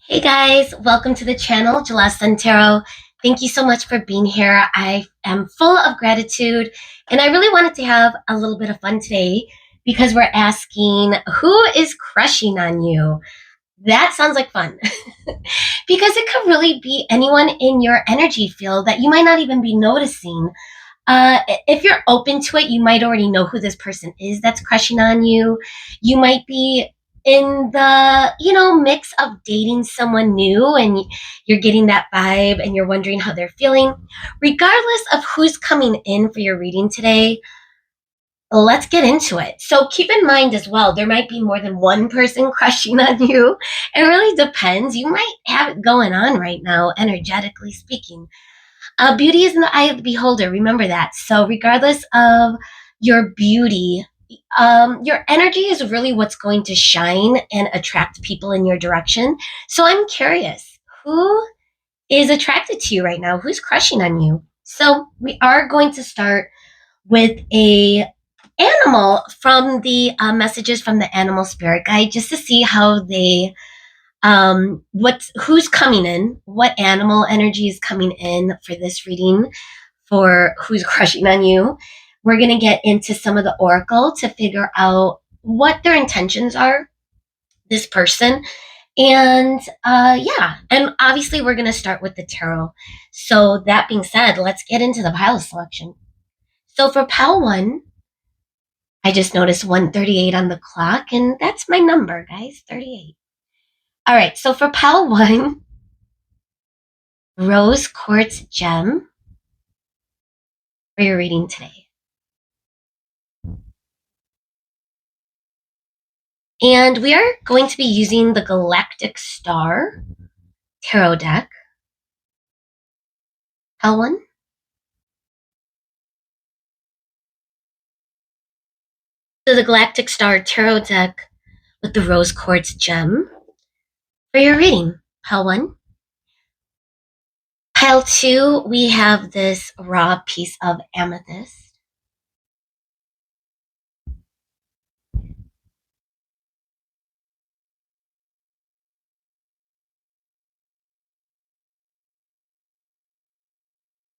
Hey guys, welcome to the channel, Jalasta Tarot. Thank you so much for being here. I am full of gratitude and I really wanted to have a little bit of fun today because we're asking who is crushing on you? That sounds like fun because it could really be anyone in your energy field that you might not even be noticing. If you're open to it, you might already know who this person is that's crushing on you. You might be in the, mix of dating someone new and you're getting that vibe and you're wondering how they're feeling. Regardless of who's coming in for your reading today, let's get into it. So keep in mind as well, there might be more than one person crushing on you. It really depends. You might have it going on right now, energetically speaking. Beauty is in the eye of the beholder. Remember that. So, regardless of your beauty, your energy is really what's going to shine and attract people in your direction. So, I'm curious who is attracted to you right now? Who's crushing on you? So, we are going to start with a animal from the messages from the animal spirit guide just to see how they who's coming in, what animal energy is coming in for this reading, for who's crushing on you. We're going to get into some of the oracle to figure out what their intentions are, this person. And yeah, and obviously we're going to start with the tarot. So that being said, let's get into the pile selection. So for pile 1, I just noticed 138 on the clock, and that's my number, guys, 38. All right, so for pile 1, rose quartz gem for your reading today. And we are going to be using the Galactic Star Tarot deck. Pile 1. So the Galactic Star Tarot deck with the rose quartz gem for your reading. Pile 1. Pile 2, we have this raw piece of amethyst.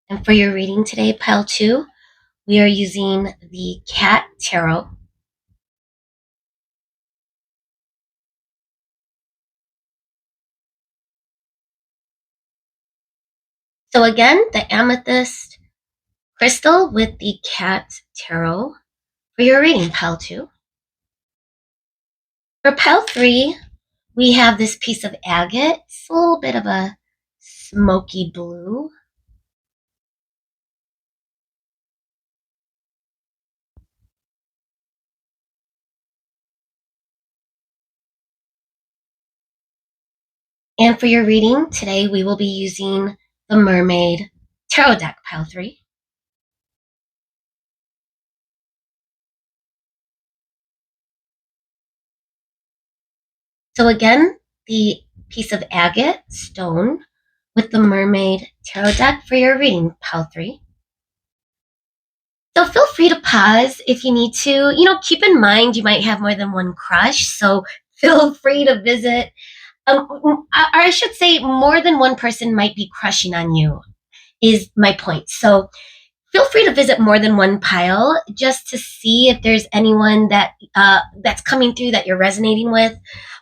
And for your reading today, pile 2, we are using the Cat Tarot. So again, the amethyst crystal with the Cat Tarot for your reading, pile 2. For pile 3, we have this piece of agate. It's a little bit of a smoky blue. And for your reading today, we will be using the Mermaid Tarot deck, pile 3. So again, the piece of agate stone with the Mermaid Tarot deck for your reading, pile 3. So feel free to pause if you need to. Keep in mind you might have more than one crush, so feel free to visit. Or I should say, more than one person might be crushing on you, is my point. So feel free to visit more than one pile just to see if there's anyone that's coming through that you're resonating with.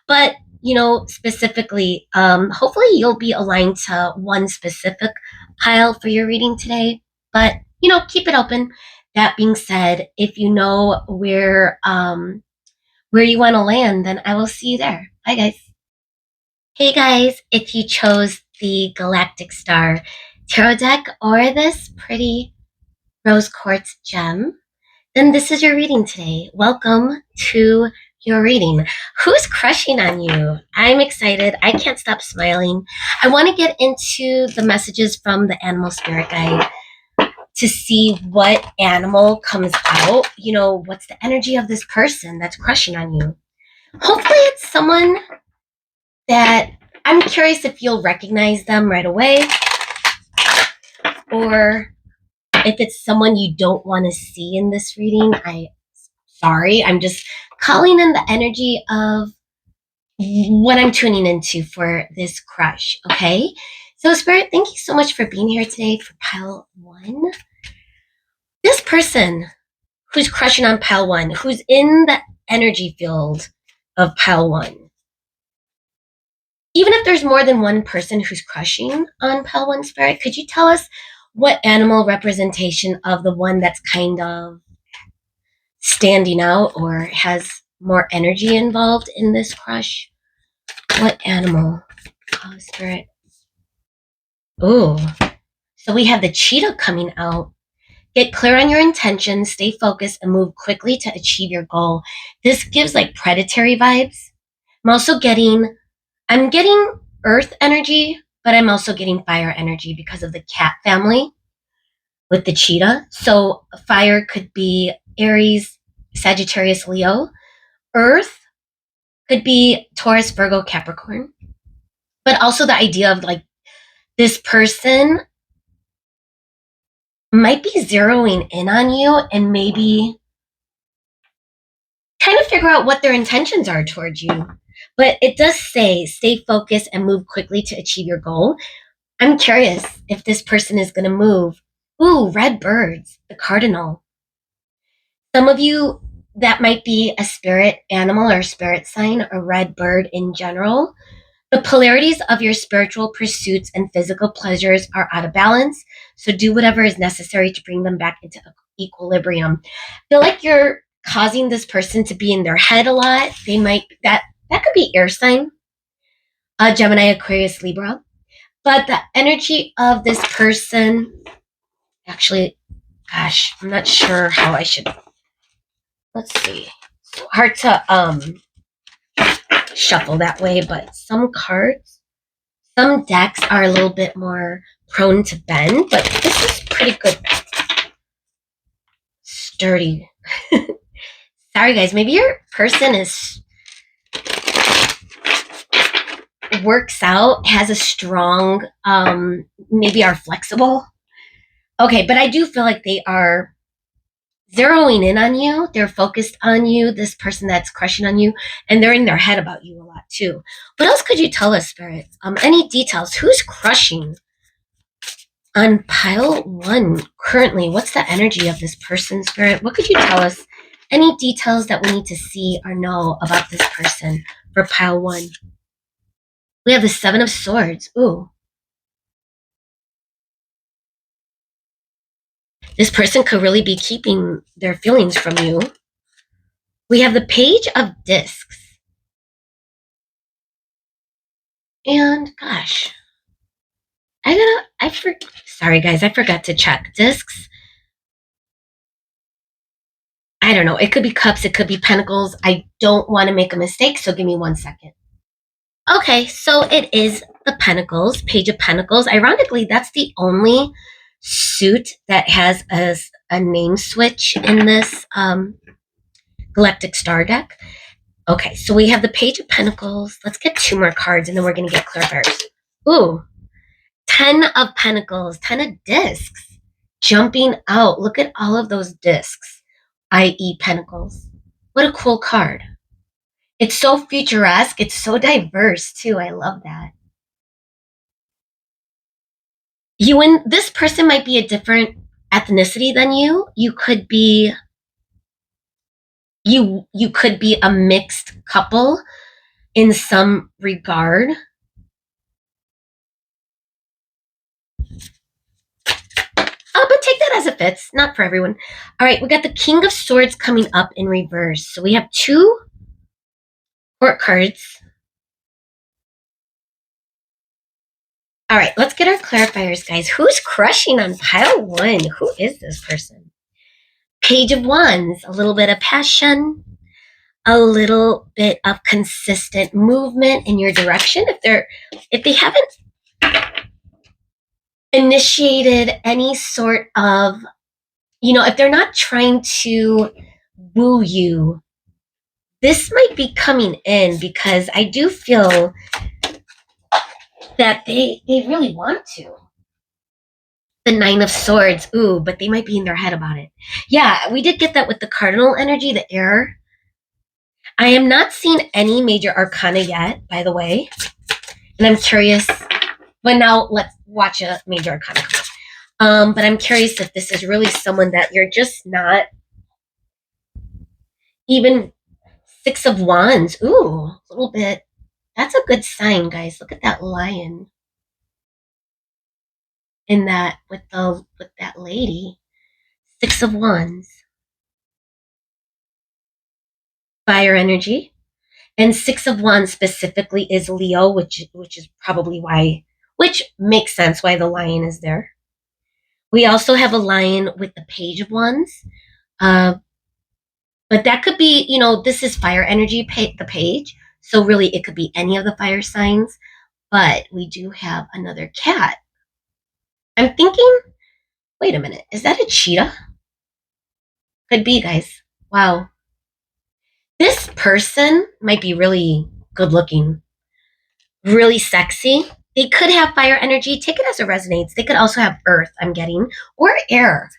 But specifically, hopefully you'll be aligned to one specific pile for your reading today. But keep it open. That being said, if you know where you want to land, then I will see you there. Bye, guys. Hey guys, if you chose the Galactic Star Tarot deck or this pretty rose quartz gem, then this is your reading today. Welcome to your reading. Who's crushing on you? I'm excited. I can't stop smiling. I want to get into the messages from the Animal Spirit Guide to see what animal comes out. What's the energy of this person that's crushing on you? Hopefully it's someone that I'm curious if you'll recognize them right away, or if it's someone you don't want to see in this reading. I'm just calling in the energy of what I'm tuning into for this crush, okay? So, Spirit, thank you so much for being here today for pile one. This person who's crushing on pile one, who's in the energy field of pile one, even if there's more than one person who's crushing on pile one, Spirit, could you tell us what animal representation of the one that's kind of standing out or has more energy involved in this crush? What animal? Oh, Spirit. Ooh. So we have the cheetah coming out. Get clear on your intentions, stay focused, and move quickly to achieve your goal. This gives like predatory vibes. I'm getting earth energy, but I'm also getting fire energy because of the cat family with the cheetah. So fire could be Aries, Sagittarius, Leo. Earth could be Taurus, Virgo, Capricorn. But also the idea of like this person might be zeroing in on you and maybe trying to figure out what their intentions are towards you. But it does say stay focused and move quickly to achieve your goal. I'm curious if this person is going to move. Ooh, red birds, the cardinal. Some of you, that might be a spirit animal or spirit sign, a red bird in general. The polarities of your spiritual pursuits and physical pleasures are out of balance, so do whatever is necessary to bring them back into equilibrium. I feel like you're causing this person to be in their head a lot. They might that could be air sign, Gemini, Aquarius, Libra. But the energy of this person, actually, gosh, I'm not sure how I should. Let's see. So hard to shuffle that way, but some decks are a little bit more prone to bend, but this is pretty good. Sturdy. Sorry, guys. Maybe your person works out, has a strong, maybe are flexible. Okay, but I do feel like they are zeroing in on you. They're focused on you, this person that's crushing on you, and they're in their head about you a lot too. What else could you tell us, Spirit? Any details? Who's crushing on pile one currently? What's the energy of this person, Spirit? What could you tell us? Any details that we need to see or know about this person for pile one? We have the Seven of Swords. Ooh. This person could really be keeping their feelings from you. We have the Page of Discs. And gosh, sorry guys, I forgot to check. Discs. I don't know. It could be cups, it could be pentacles. I don't want to make a mistake, so give me 1 second. Okay, so it is the Pentacles, Page of Pentacles. Ironically, that's the only suit that has a name switch in this Galactic Star deck. Okay, so we have the Page of Pentacles. Let's get 2 more cards, and then we're going to get clarifiers. Ooh, 10 of Pentacles, 10 of Discs jumping out. Look at all of those discs, i.e. Pentacles. What a cool card. It's so futuresque. It's so diverse, too. I love that. You and this person might be a different ethnicity than you. You could be a mixed couple in some regard. But take that as it fits. Not for everyone. All right, we got the King of Swords coming up in reverse. So we have 2 court cards. All right, let's get our clarifiers, guys. Who's crushing on pile one? Who is this person? Page of Wands, a little bit of passion, a little bit of consistent movement in your direction. If they haven't initiated any sort of, if they're not trying to woo you, this might be coming in because I do feel that they really want to. The Nine of Swords, ooh, but they might be in their head about it. Yeah, we did get that with the cardinal energy, the air. I am not seeing any major arcana yet, by the way. And I'm curious. But now let's watch a major arcana. But I'm curious if this is really someone that you're just not even Six of Wands. Ooh, a little bit. That's a good sign, guys. Look at that lion in that with that lady. Six of Wands. Fire energy. And Six of Wands specifically is Leo, which is probably why, which makes sense why the lion is there. We also have a lion with the Page of Wands. But that could be, this is fire energy, the page. So really, it could be any of the fire signs. But we do have another cat. I'm thinking, wait a minute, is that a cheetah? Could be, guys. Wow. This person might be really good looking, really sexy. They could have fire energy. Take it as it resonates. They could also have earth, I'm getting, or air.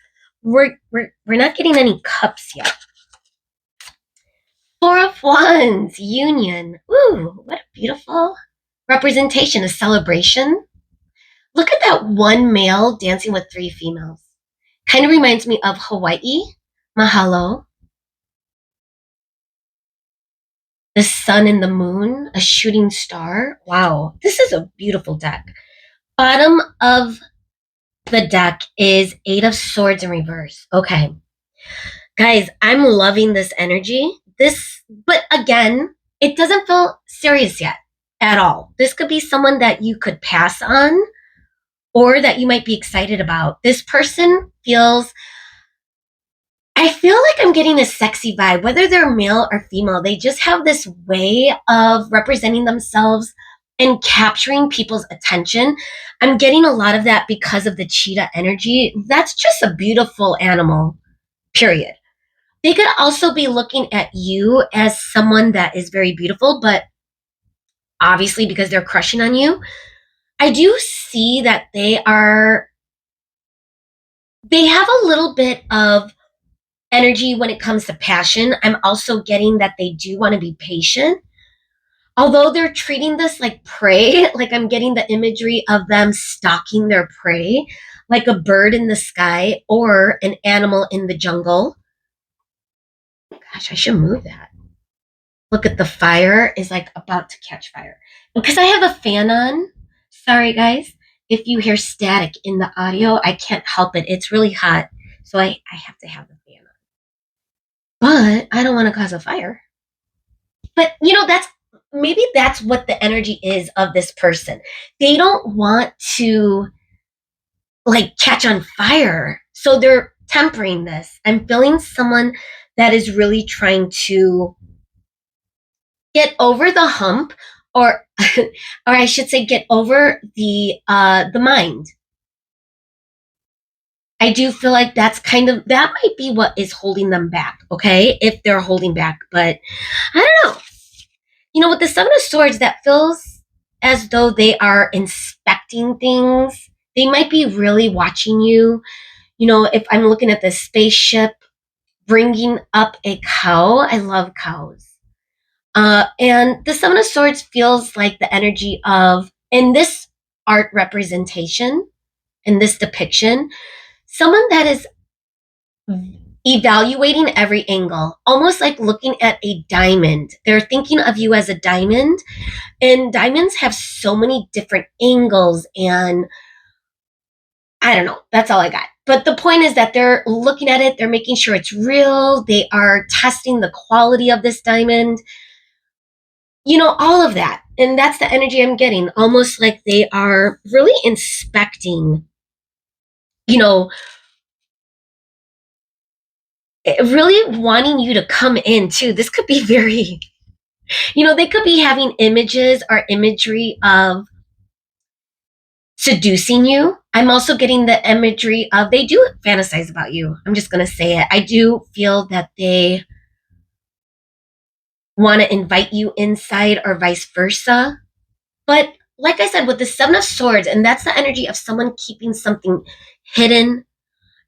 We're not getting any cups yet. Four of Wands, union. Ooh, what a beautiful representation, a celebration. Look at that one male dancing with three females. Kind of reminds me of Hawaii, Mahalo. The sun and the moon, a shooting star. Wow, this is a beautiful deck. Bottom of the deck is Eight of Swords in reverse. Okay. Guys, I'm loving this energy. But again, it doesn't feel serious yet at all. This could be someone that you could pass on or that you might be excited about. This person I feel like I'm getting a sexy vibe, whether they're male or female. They just have this way of representing themselves and capturing people's attention. I'm getting a lot of that because of the cheetah energy. That's just a beautiful animal, period. They could also be looking at you as someone that is very beautiful, but obviously because they're crushing on you, I do see that they have a little bit of energy when it comes to passion. I'm also getting that they do want to be patient. Although they're treating this like prey, like I'm getting the imagery of them stalking their prey, like a bird in the sky or an animal in the jungle. Gosh, I should move that. Look at the fire is like about to catch fire. Because I have a fan on, sorry guys, if you hear static in the audio, I can't help it. It's really hot, so I have to have the fan on. But I don't want to cause a fire. But that's what the energy is of this person. They don't want to like catch on fire. So they're tempering this. I'm feeling someone that is really trying to get over the hump or or I should say get over the mind. I do feel like that might be what is holding them back, okay? If they're holding back, but I don't know. With the Seven of Swords, that feels as though they are inspecting things. They might be really watching you. If I'm looking at the spaceship, bringing up a cow, I love cows. And the Seven of Swords feels like the energy of, in this art representation, in this depiction, someone that is evaluating every angle, almost like looking at a diamond. They're thinking of you as a diamond, and diamonds have so many different angles, and I don't know. That's all I got. But the point is that they're looking at it, they're making sure it's real, they are testing the quality of this diamond, all of that. And that's the energy I'm getting, almost like they are really inspecting, really wanting you to come in too. This could be very, they could be having images or imagery of seducing you. I'm also getting the imagery of they do fantasize about you. I'm just going to say it. I do feel that they want to invite you inside or vice versa. But like I said, with the Seven of Swords, and that's the energy of someone keeping something hidden,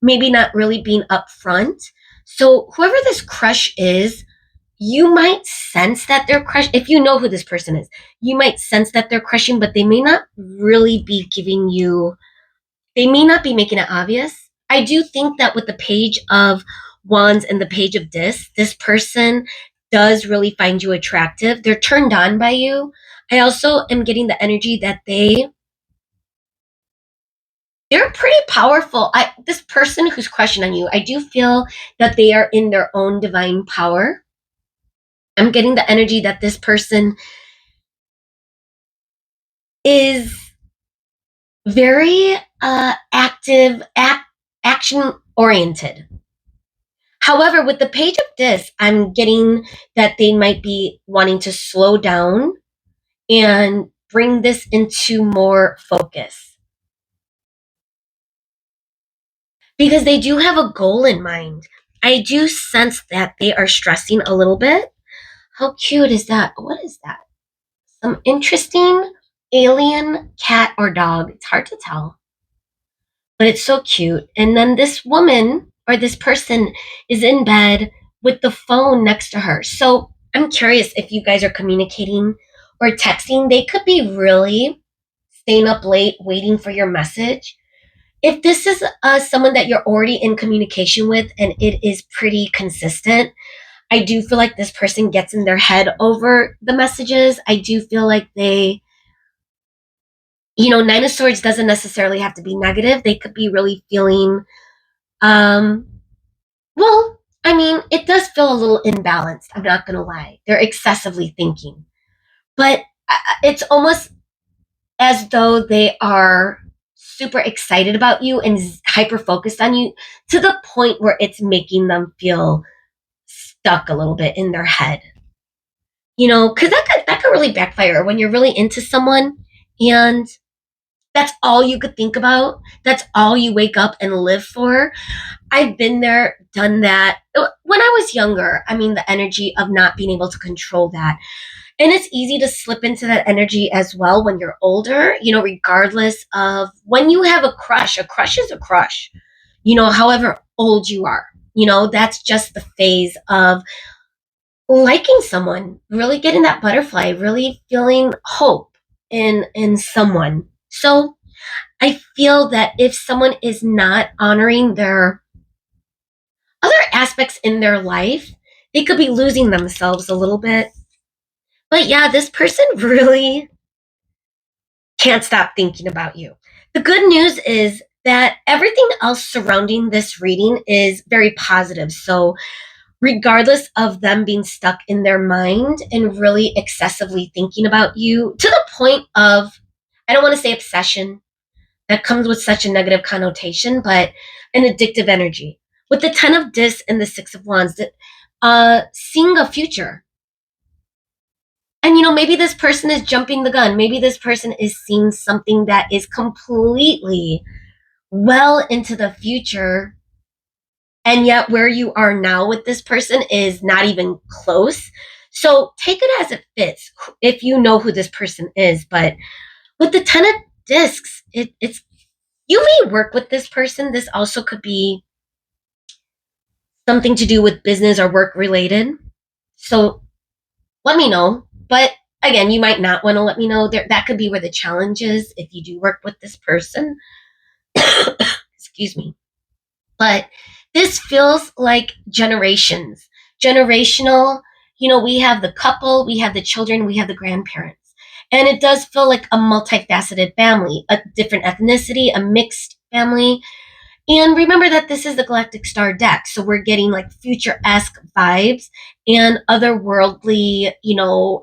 maybe not really being upfront. So whoever this crush is, you might sense that they're crushing. If you know who this person is, you might sense that they're crushing, but they may not really be giving you, they may not be making it obvious. I do think that with the Page of Wands and the Page of Discs, this person does really find you attractive. They're turned on by you. I also am getting the energy that they're pretty powerful. This person who's crushing on you, I do feel that they are in their own divine power. I'm getting the energy that this person is very active, action oriented. However, with the Page of Discs, I'm getting that they might be wanting to slow down and bring this into more focus because they do have a goal in mind. I do sense that they are stressing a little bit. How cute is that? What is that? Some interesting alien cat or dog. It's hard to tell, but it's so cute. And then this woman or this person is in bed with the phone next to her. So I'm curious if you guys are communicating or texting. They could be really staying up late waiting for your message. If this is someone that you're already in communication with and it is pretty consistent, I do feel like this person gets in their head over the messages. I do feel like Nine of Swords doesn't necessarily have to be negative. They could be really feeling, um, well, I mean, it does feel a little imbalanced. I'm not going to lie. They're excessively thinking. But it's almost as though they are super excited about you and hyper focused on you to the point where it's making them feel stuck a little bit in their head. Because that could really backfire when you're really into someone and that's all you could think about. That's all you wake up and live for. I've been there, done that. When I was younger, I mean, the energy of not being able to control that. And it's easy to slip into that energy as well when you're older, regardless of when you have a crush is a crush, however old you are. That's just the phase of liking someone, really getting that butterfly, really feeling hope in someone. So I feel that if someone is not honoring their other aspects in their life, they could be losing themselves a little bit. But yeah, this person really can't stop thinking about you. The good news is that everything else surrounding this reading is very positive. So, regardless of them being stuck in their mind and really excessively thinking about you to the point of, I don't want to say obsession, that comes with such a negative connotation, but an addictive energy. With the 10 of Discs and the 6 of Wands, seeing a future. And maybe this person is jumping the gun. Maybe this person is seeing something that is completely well into the future. And yet, where you are now with this person is not even close. So take it as it fits if you know who this person is. But with the 10 of Discs, it's you may work with this person. This also could be something to do with business or work related. So let me know. But again, you might not want to let me know. That could be where the challenge is if you do work with this person. Excuse me. But this feels like generations. Generational, we have the couple, we have the children, we have the grandparents. And it does feel like a multifaceted family, a different ethnicity, a mixed family. And remember that this is the Galactic Star deck. So we're getting like future-esque vibes and otherworldly,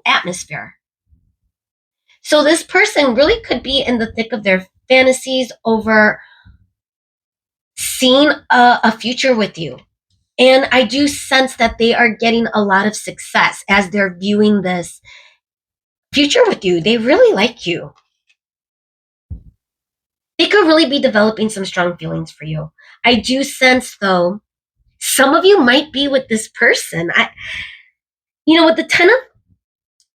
atmosphere. So this person really could be in the thick of their fantasies over seeing a future with you. And I do sense that they are getting a lot of success as they're viewing this future with you. They really like you. They could really be developing some strong feelings for you. I do sense, though, some of you might be with this person. With the 10 of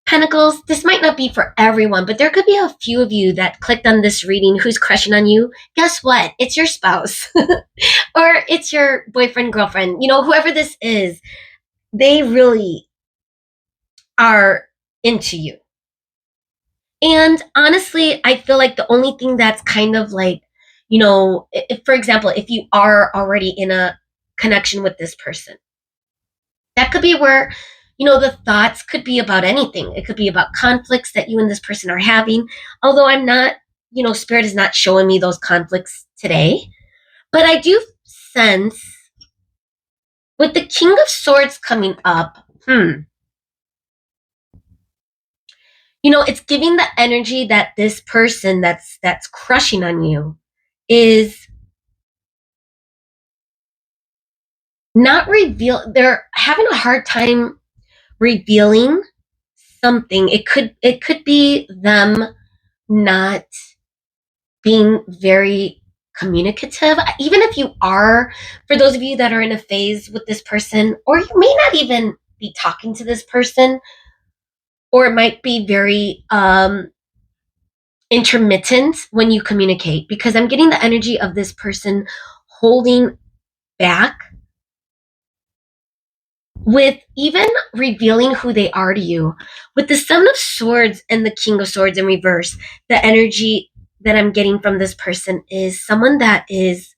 Pentacles, this might not be for everyone, but there could be a few of you that clicked on this reading who's crushing on you. Guess what? It's your spouse or it's your boyfriend, girlfriend, whoever this is. They really are into you. And honestly, I feel like the only thing that's kind of like, if, for example, if you are already in a connection with this person, that could be where, the thoughts could be about anything. It could be about conflicts that you and this person are having. Although I'm not, Spirit is not showing me those conflicts today. But I do sense with the King of Swords coming up, it's giving the energy that this person that's crushing on you is not they're having a hard time revealing something. It could be them not being very communicative. Even if you are, for those of you that are in a phase with this person, or you may not even be talking to this person, or it might be very intermittent when you communicate, because I'm getting the energy of this person holding back with even revealing who they are to you. With the Seven of Swords and the King of Swords in reverse, the energy that I'm getting from this person is someone that is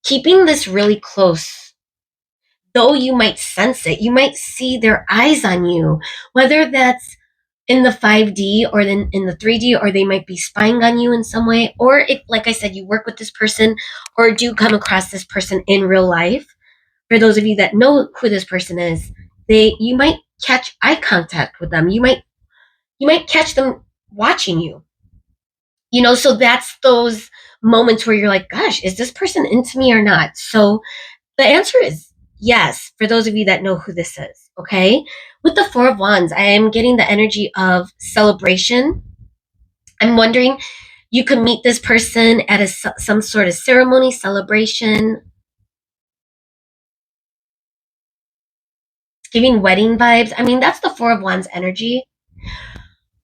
keeping this really close. Though you might sense it, you might see their eyes on you, whether that's in the 5D or then in the 3D, or they might be spying on you in some way. Or if, like I said, you work with this person or do come across this person in real life, for those of you that know who this person is, you might catch eye contact with them. You might catch them watching you. So that's those moments where you're like, gosh, is this person into me or not? So the answer is yes, for those of you that know who this is, okay? With the Four of Wands, I am getting the energy of celebration. I'm wondering, you could meet this person at some sort of ceremony, celebration. It's giving wedding vibes. I mean, that's the Four of Wands energy.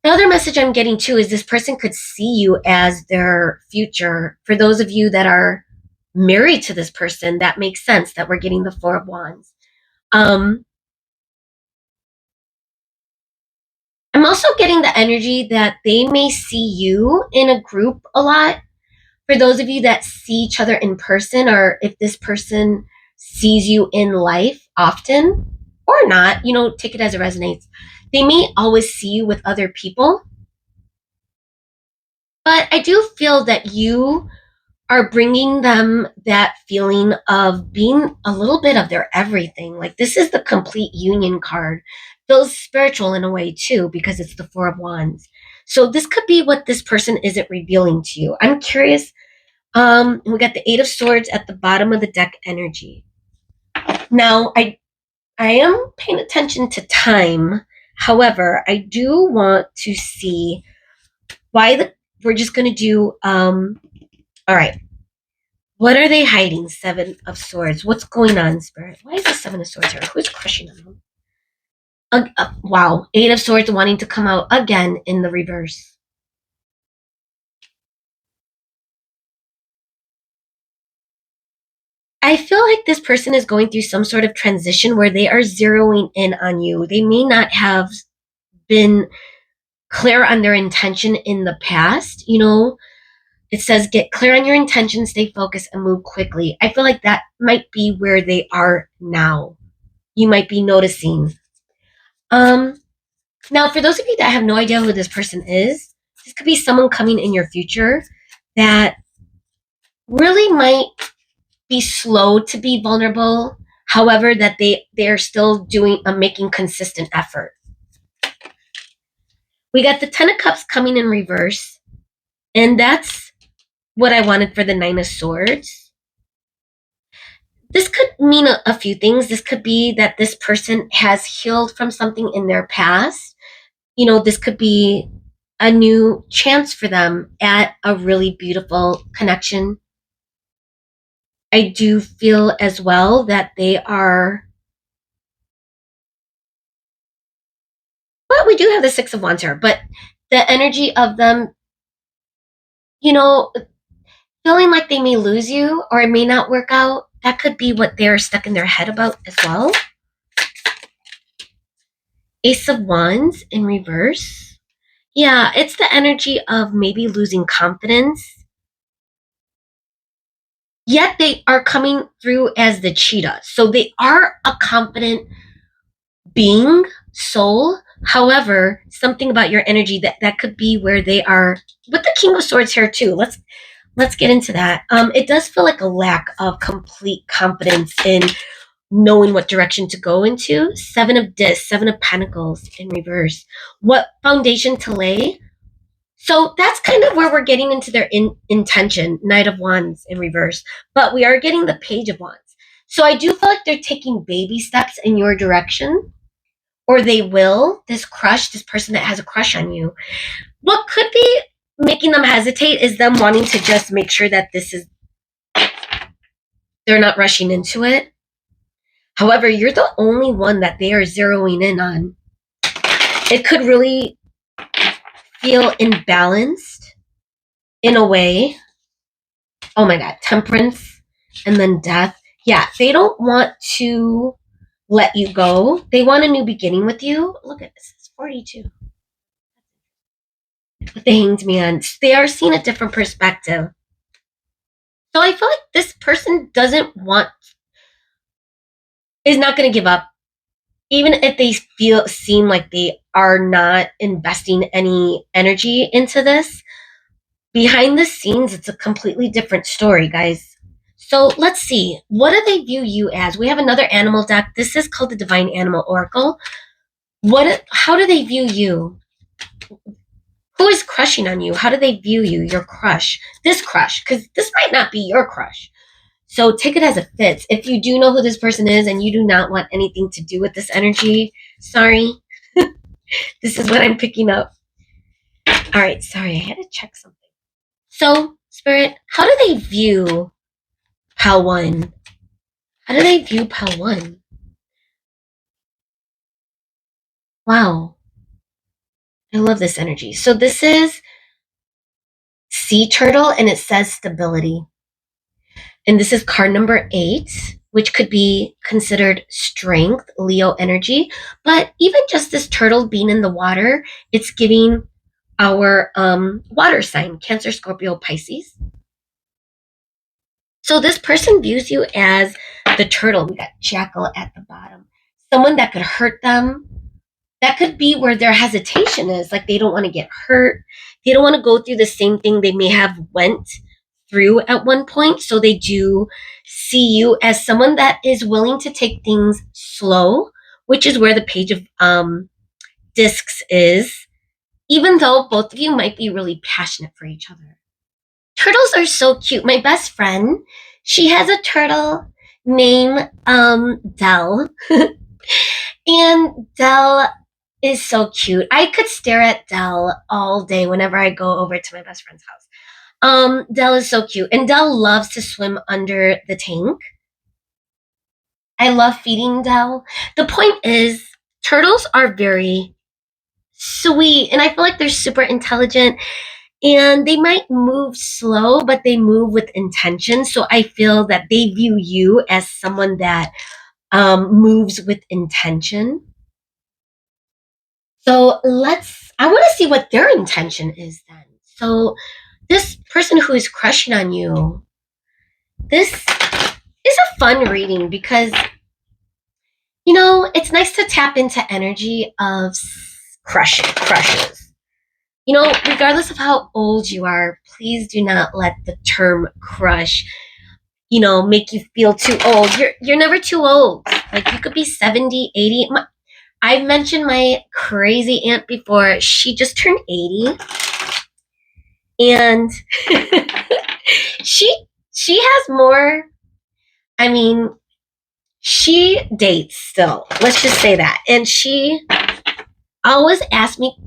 The other message I'm getting too is this person could see you as their future. For those of you that are married to this person, that makes sense that we're getting the Four of Wands. I'm also getting the energy that they may see you in a group a lot. For those of you that see each other in person, or if this person sees you in life often or not, take it as it resonates. They may always see you with other people. But I do feel that you are bringing them that feeling of being a little bit of their everything. Like, this is the complete union card. Feels spiritual in a way too, because it's the Four of Wands. So this could be what this person isn't revealing to you. I'm curious. We got the Eight of Swords at the bottom of the deck energy. Now, I am paying attention to time. However, I do want to see why we're just going to do, all right. What are they hiding? Seven of Swords. What's going on, Spirit? Why is the Seven of Swords here? Who's crushing on them? Wow. Eight of Swords wanting to come out again in the reverse. I feel like this person is going through some sort of transition where they are zeroing in on you. They may not have been clear on their intention in the past. It says get clear on your intention, stay focused, and move quickly. I feel like that might be where they are now. You might be noticing. Now, for those of you that have no idea who this person is, this could be someone coming in your future that really might be slow to be vulnerable. However, that they're still making consistent effort. We got the Ten of Cups coming in reverse, and that's what I wanted for the Nine of Swords. This could mean a few things. This could be that this person has healed from something in their past. This could be a new chance for them at a really beautiful connection. I do feel as well that they are, well, we do have the Six of Wands here, but the energy of them, feeling like they may lose you or it may not work out, that could be what they're stuck in their head about as well. Ace of Wands in reverse. Yeah, it's the energy of maybe losing confidence. Yet they are coming through as the cheetah. So they are a confident being, soul. However, something about your energy that could be where they are with the King of Swords here too. Let's get into that. It does feel like a lack of complete confidence in knowing what direction to go into. Seven of Discs, Seven of Pentacles in reverse. What foundation to lay? So that's kind of where we're getting into their intention. Knight of Wands in reverse. But we are getting the Page of Wands. So I do feel like they're taking baby steps in your direction. Or they will. This crush, this person that has a crush on you. What could be making them hesitate is them wanting to just make sure that they're not rushing into it. However, you're the only one that they are zeroing in on. It could really feel imbalanced in a way. Oh my God, Temperance and then Death. Yeah, they don't want to let you go. They want a new beginning with you. Look at this, it's 42. With the Hanged Man, they are seeing a different perspective. So I feel like this person is not going to give up. Even if they seem like they are not investing any energy into this, behind the scenes, it's a completely different story, guys. So let's see. What do they view you as? We have another animal deck. This is called the Divine Animal Oracle. How do they view you? Who is crushing on you? How do they view you? Your crush. This crush, because this might not be your crush. So take it as it fits. If you do know who this person is and you do not want anything to do with this energy, sorry. This is what I'm picking up. All right, sorry, I had to check something. So, Spirit, how do they view Pal 1? How do they view Pal 1? Wow. I love this energy. So this is Sea Turtle and it says stability. And this is card number 8, which could be considered strength, Leo energy. But even just this turtle being in the water, it's giving our water sign, Cancer, Scorpio, Pisces. So this person views you as the turtle. We got Jackal at the bottom. Someone that could hurt them. That could be where their hesitation is. Like they don't want to get hurt. They don't want to go through the same thing they may have went through at one point. So they do see you as someone that is willing to take things slow, which is where the Page of Discs is. Even though both of you might be really passionate for each other. Turtles are so cute. My best friend, she has a turtle named Dell. And Dell is so cute. I could stare at Dell all day whenever I go over to my best friend's house. Dell is so cute. And Dell loves to swim under the tank. I love feeding Dell. The point is, turtles are very sweet. And I feel like they're super intelligent. And they might move slow, but they move with intention. So I feel that they view you as someone that moves with intention. So I want to see what their intention is then. So this person who is crushing on you, this is a fun reading because, it's nice to tap into energy of crushes. Regardless of how old you are, please do not let the term crush, make you feel too old. You're never too old. Like you could be 70, 80. I've mentioned my crazy aunt before. She just turned 80. And she has more, she dates still. Let's just say that. And she always asks me,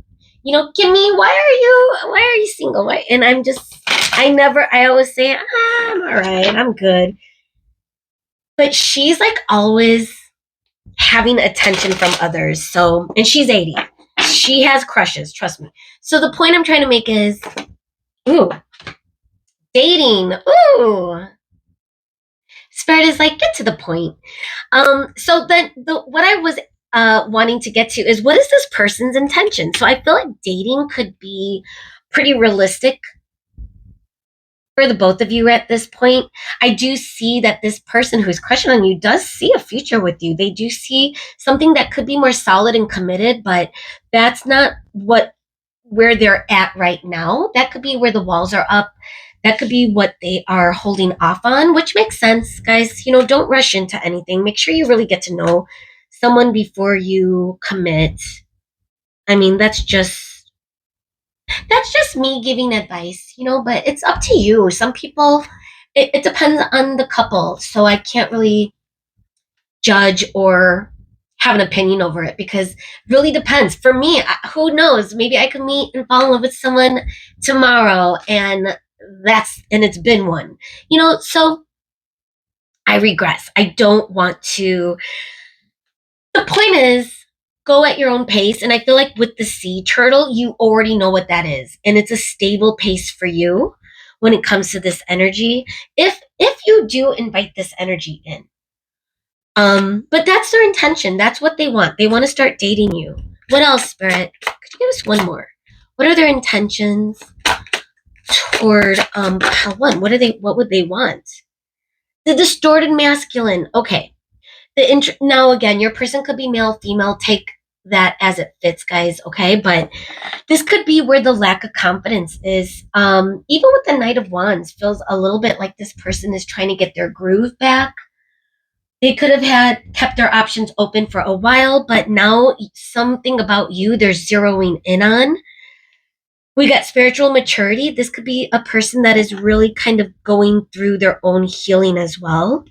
Kimmy, why are you single? Why? And I always say, I'm all right, I'm good. But she's like always having attention from others. So, and she's 80. She has crushes, trust me. So the point I'm trying to make is, dating. Spirit is like, get to the point. So then what I was wanting to get to is, what is this person's intention? So I feel like dating could be pretty realistic for the both of you at this point. I do see that this person who's crushing on you does see a future with you. They do see something that could be more solid and committed, but that's not what where they're at right now. That could be where the walls are up. That could be what they are holding off on, which makes sense, guys. Don't rush into anything. Make sure you really get to know someone before you commit. I mean, that's just me giving advice, but it's up to you. Some people, it depends on the couple, so I can't really judge or have an opinion over it, because it really depends. For me, who knows? Maybe I could meet and fall in love with someone tomorrow, and it's been one. So I regress. I don't want to. The point is, go at your own pace. And I feel like with the sea turtle, you already know what that is. And it's a stable pace for you when it comes to this energy. If you do invite this energy in. But that's their intention. That's what they want. They want to start dating you. What else, Spirit? Could you give us one more? What are their intentions toward pile one? What would they want? The distorted masculine. Okay. Now again, your person could be male, female. Take that as it fits, guys. Okay, but this could be where the lack of confidence is. Even with the Knight of Wands, feels a little bit like this person is trying to get their groove back. They could have kept their options open for a while, but now something about you they're zeroing in on. We got spiritual maturity. This could be a person that is really kind of going through their own healing as well.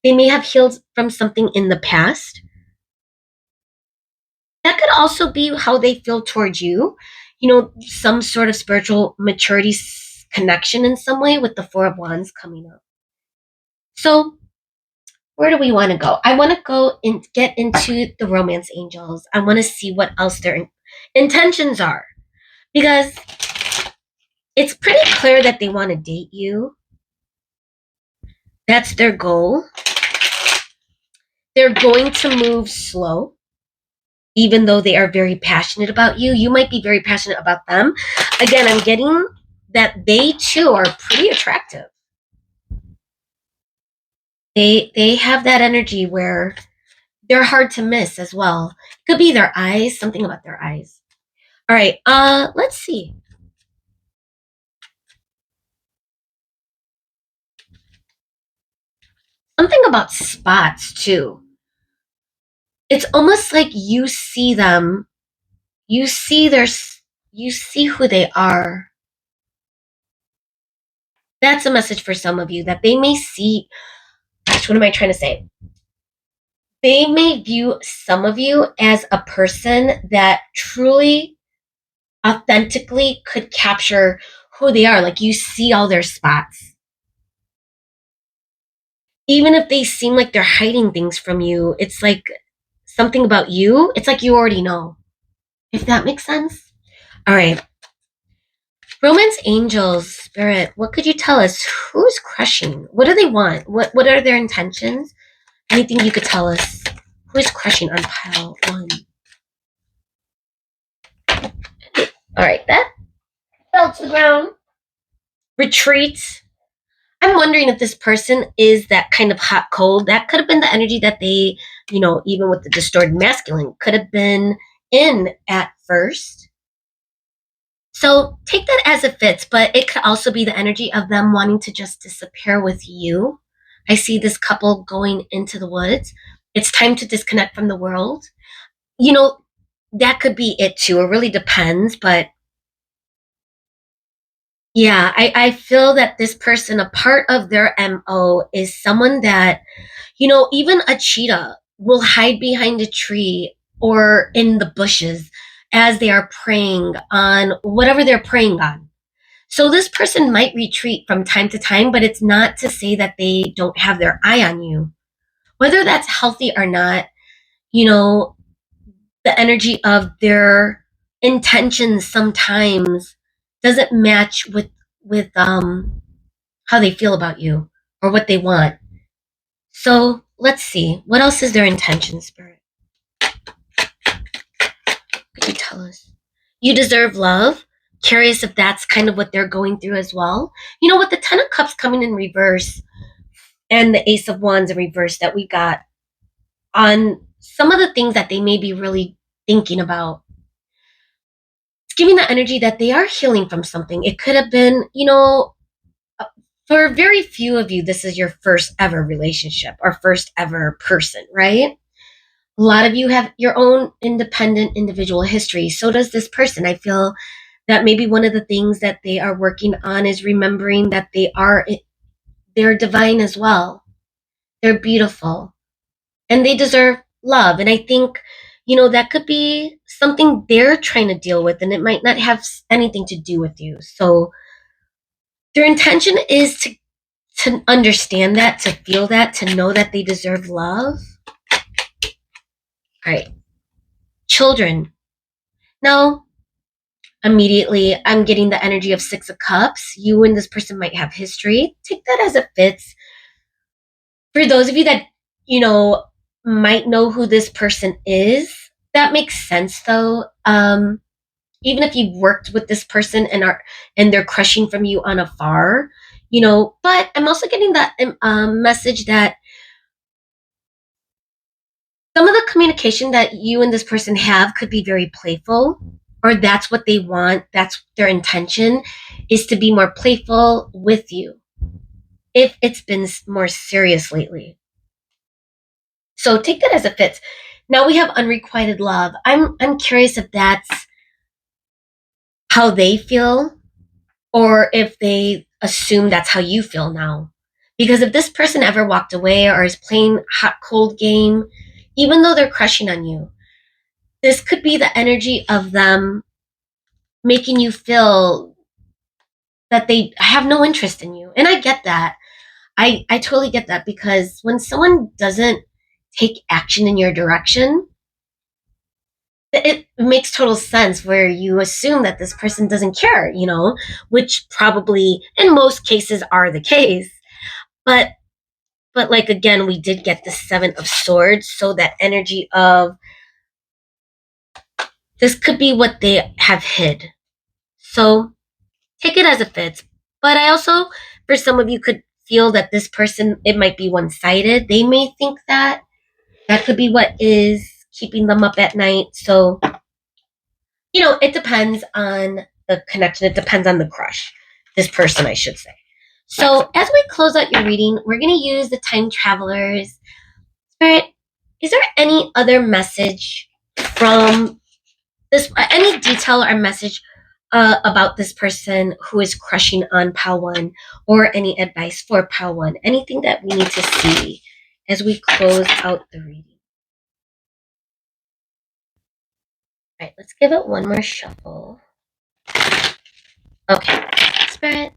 They may have healed from something in the past. That could also be how they feel towards you. Some sort of spiritual maturity connection in some way with the Four of Wands coming up. So, where do we want to go? I want to go and get into the romance angels. I want to see what else their intentions are. Because it's pretty clear that they want to date you. That's their goal. They're going to move slow, even though they are very passionate about you. You might be very passionate about them. Again, I'm getting that they too are pretty attractive. They have that energy where they're hard to miss as well. It could be their eyes, something about their eyes. All right, let's see. Something about spots too. It's almost like you see them, you see who they are. That's a message for some of you, that they may see. Gosh, what am I trying to say? They may view some of you as a person that truly, authentically could capture who they are. Like, you see all their spots. Even if they seem like they're hiding things from you, it's like something about you. It's like you already know. If that makes sense. All right. Romance angels, Spirit, what could you tell us? Who's crushing? What do they want? What are their intentions? Anything you could tell us? Who's crushing on pile one? All right, that fell to the ground. Retreat. I'm wondering if this person is that kind of hot cold. That could have been the energy that they, even with the distorted masculine, could have been in at first. So take that as it fits, but it could also be the energy of them wanting to just disappear with you. I see this couple going into the woods. It's time to disconnect from the world. That could be it too. It really depends, but yeah, I feel that this person, a part of their MO is someone that, even a cheetah will hide behind a tree or in the bushes as they are preying on whatever they're preying on. So this person might retreat from time to time, but it's not to say that they don't have their eye on you. Whether that's healthy or not, the energy of their intentions sometimes doesn't match with how they feel about you or what they want. So let's see. What else is their intention, Spirit? you tell us? You deserve love. Curious if that's kind of what they're going through as well. You know, with the Ten of Cups coming in reverse and the Ace of Wands in reverse that we got on some of the things that they may be really thinking about, it's giving the energy that they are healing from something. It could have been, for very few of you, this is your first ever relationship or first ever person, right? A lot of you have your own independent individual history. So does this person. I feel that maybe one of the things that they are working on is remembering that they're divine as well. They're beautiful and they deserve love. And I think, that could be something they're trying to deal with and it might not have anything to do with you. So their intention is to understand that, to feel that, to know that they deserve love. All right. Children. Now, immediately, I'm getting the energy of Six of Cups. You and this person might have history. Take that as it fits. For those of you that, might know who this person is, that makes sense though. Even if you've worked with this person and they're crushing from you on afar, but I'm also getting that message that some of the communication that you and this person have could be very playful, or that's what they want. That's their intention, is to be more playful with you if it's been more serious lately. So take that as it fits. Now we have unrequited love. I'm curious if that's how they feel or if they assume that's how you feel now. Because if this person ever walked away or is playing hot cold game, even though they're crushing on you, this could be the energy of them making you feel that they have no interest in you. And I get that. I totally get that, because when someone doesn't take action in your direction, it makes total sense where you assume that this person doesn't care, which probably in most cases are the case. But like, again, we did get the Seven of Swords, so that energy of this could be what they have hid. So take it as it fits. But I also, for some of you, could feel that this person, it might be one-sided. They may think that could be what is keeping them up at night. So, it depends on the connection. It depends on the crush. This person, I should say. So as we close out your reading, we're going to use the Time Travelers. Spirit, is there any other message from this, any detail or message about this person who is crushing on Pal 1, or any advice for Pal 1? Anything that we need to see as we close out the reading? All right, let's give it one more shuffle. Okay, Spirit,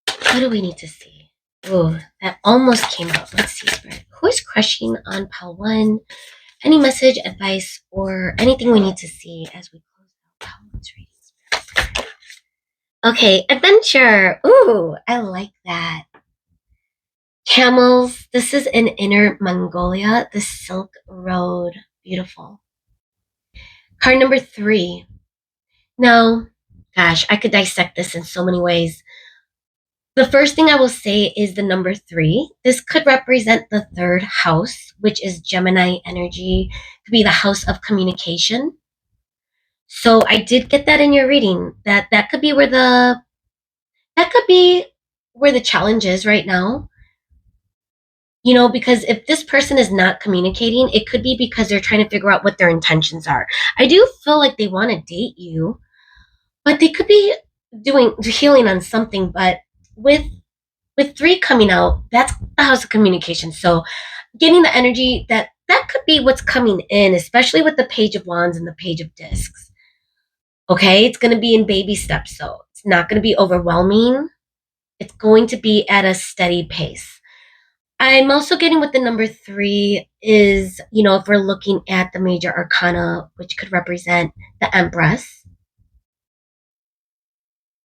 what do we need to see? Ooh, that almost came out. Let's see, Spirit. Who is crushing on Pal 1? Any message, advice, or anything we need to see as we close out Pal 1's reading? Okay, adventure. Ooh, I like that. Camels. This is in Inner Mongolia, the Silk Road. Beautiful. Card number 3. Now, gosh, I could dissect this in so many ways. The first thing I will say is the number 3. This could represent the 3rd house, which is Gemini energy. It could be the house of communication. So I did get that in your reading. That could be where the challenge is right now. Because if this person is not communicating, it could be because they're trying to figure out what their intentions are. I do feel like they want to date you, but they could be doing healing on something. But with 3 coming out, that's the house of communication. So getting the energy that could be what's coming in, especially with the Page of Wands and the Page of Discs. Okay, it's going to be in baby steps, so it's not going to be overwhelming. It's going to be at a steady pace. I'm also getting with the number 3 is, if we're looking at the major arcana, which could represent the Empress.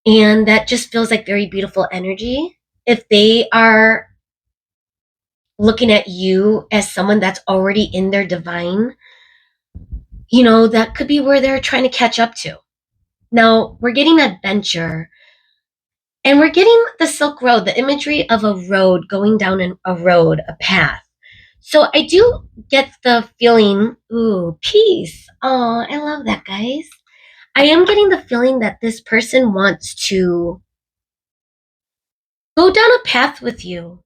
And that just feels like very beautiful energy. If they are looking at you as someone that's already in their divine, that could be where they're trying to catch up to. Now, we're getting adventure, and we're getting the Silk Road, the imagery of a road going down a road, a path. So I do get the feeling, ooh, peace. Oh, I love that, guys. I am getting the feeling that this person wants to go down a path with you.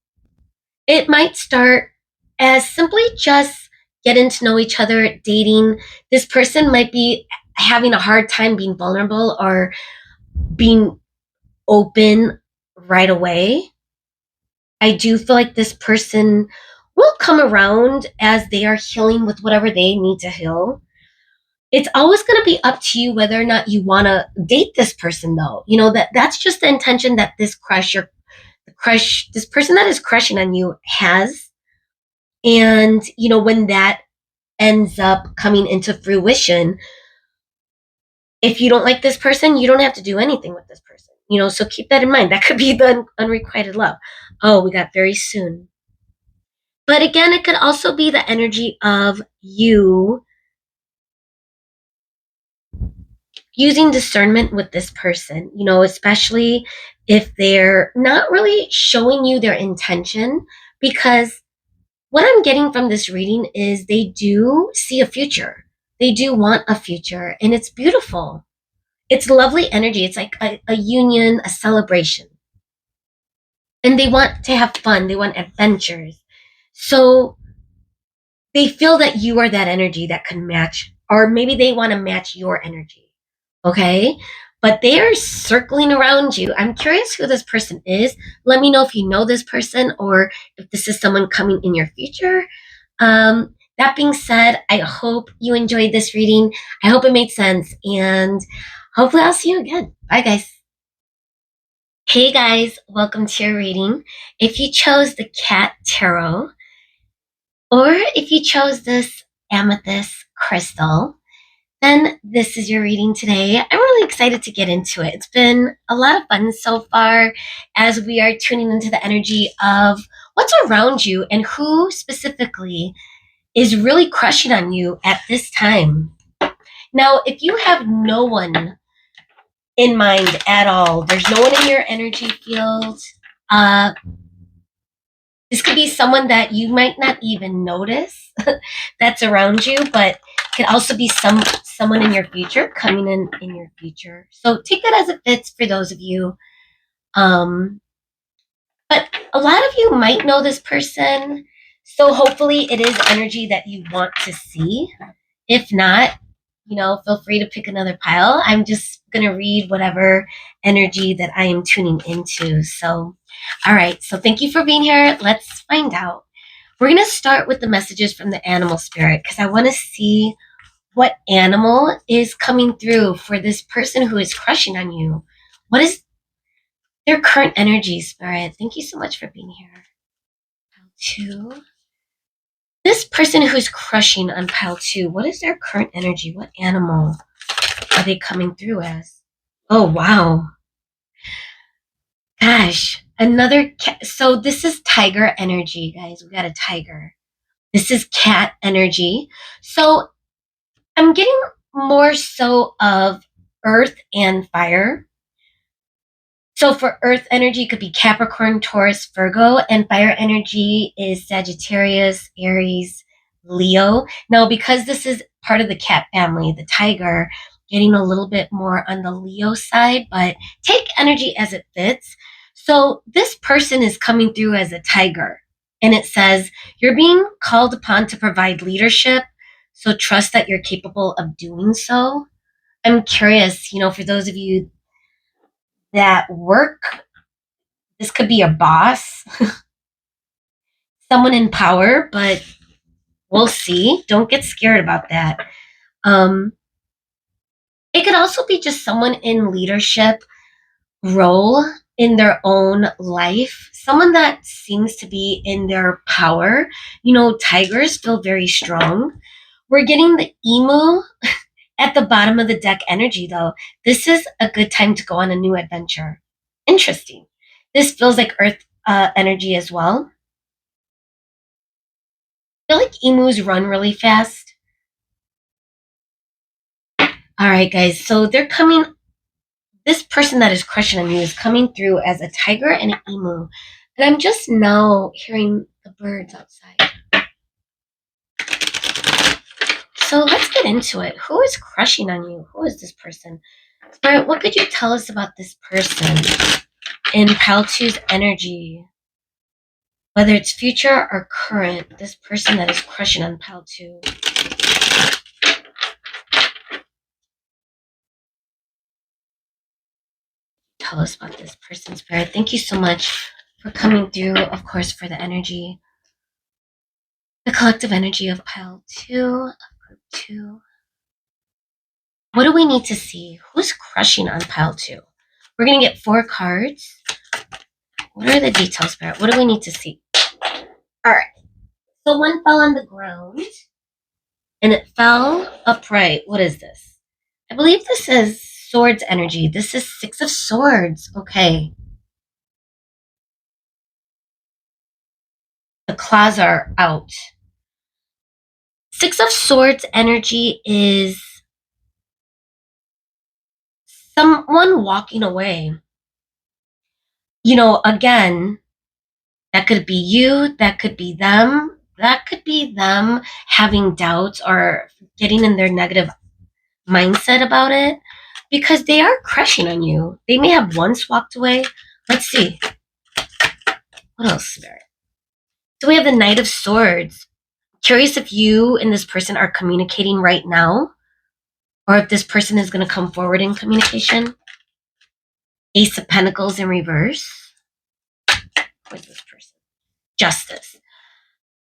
It might start as simply just getting to know each other, dating. This person might be having a hard time being vulnerable or being open right away. I do feel like this person will come around as they are healing with whatever they need to heal. It's always going to be up to you whether or not you want to date this person, though. That's just the intention that this this person that is crushing on you has. And when that ends up coming into fruition, if you don't like this person, you don't have to do anything with this person. So keep that in mind. That could be the unrequited love. Oh, we got very soon. But again, it could also be the energy of you using discernment with this person, especially if they're not really showing you their intention. Because what I'm getting from this reading is they do see a future. They do want a future, and it's beautiful. It's lovely energy. It's like a union, a celebration. And they want to have fun, they want adventures. So they feel that you are that energy that can match, or maybe they want to match your energy. Okay? But they are circling around you. I'm curious who this person is. Let me know if you know this person or if this is someone coming in your future. That being said, I hope you enjoyed this reading. I hope it made sense. And hopefully, I'll see you again. Bye, guys. Hey, guys. Welcome to your reading. If you chose the Cat Tarot, or if you chose this amethyst crystal, then this is your reading today. I'm really excited to get into it. It's been a lot of fun so far as we are tuning into the energy of what's around you and who specifically is really crushing on you at this time. Now, if you have no one in mind at all, there's no one in your energy field, uh, this could be someone that you might not even notice that's around you, but could also be someone in your future coming in your future. So take that as it fits for those of you. Um, but a lot of you might know this person, so hopefully it is energy that you want to see. If not, feel free to pick another pile. I'm just gonna read whatever energy that I am tuning into. So, all right. So thank you for being here. Let's find out. We're going to start with the messages from the animal spirit because I want to see what animal is coming through for this person who is crushing on you. What is their current energy, spirit? Thank you so much for being here. Pile two. This person who's crushing on pile two, what is their current energy? What animal are they coming through as? Oh, wow. Gosh, another cat. So this is tiger energy, guys. We got a tiger. This is cat energy. So I'm getting more so of earth and fire. So for earth energy, it could be Capricorn, Taurus, Virgo, and fire energy is Sagittarius, Aries, Leo. Now, because this is part of the cat family, the tiger, getting a little bit more on the Leo side, but take energy as it fits. So this person is coming through as a tiger, and it says, you're being called upon to provide leadership, so trust that you're capable of doing so. I'm curious, for those of you that work, this could be your boss, someone in power, but we'll see. Don't get scared about that. Um, it could also be just someone in leadership role in their own life, someone that seems to be in their power. Tigers feel very strong. We're getting the emu at the bottom of the deck energy, though. This is a good time to go on a new adventure. Interesting. This feels like earth energy as well. I feel like emus run really fast. All right, guys. So they're coming. This person that is crushing on you is coming through as a tiger and an emu. And I'm just now hearing the birds outside. So let's get into it. Who is crushing on you? Who is this person? Spirit, what could you tell us about this person in Pile 2's energy? Whether it's future or current, this person that is crushing on Pile 2. Tell us about this person, Spirit. Thank you so much for coming through, of course, for the energy. The collective energy of Pile 2, of Group 2. What do we need to see? Who's crushing on Pile 2? We're going to get 4 cards. What are the details, Spirit? What do we need to see? All right. So one fell on the ground, and it fell upright. What is this? I believe this is swords energy. This is 6 of swords. Okay. The claws are out. 6 of swords energy is someone walking away. You know, again, that could be you, that could be them, that could be them having doubts or getting in their negative mindset about it because they are crushing on you. They may have once walked away. Let's see. What else, Spirit? So we have the Knight of Swords. Curious if you and this person are communicating right now or if this person is going to come forward in communication. Ace of Pentacles in reverse. Where's this person? Justice.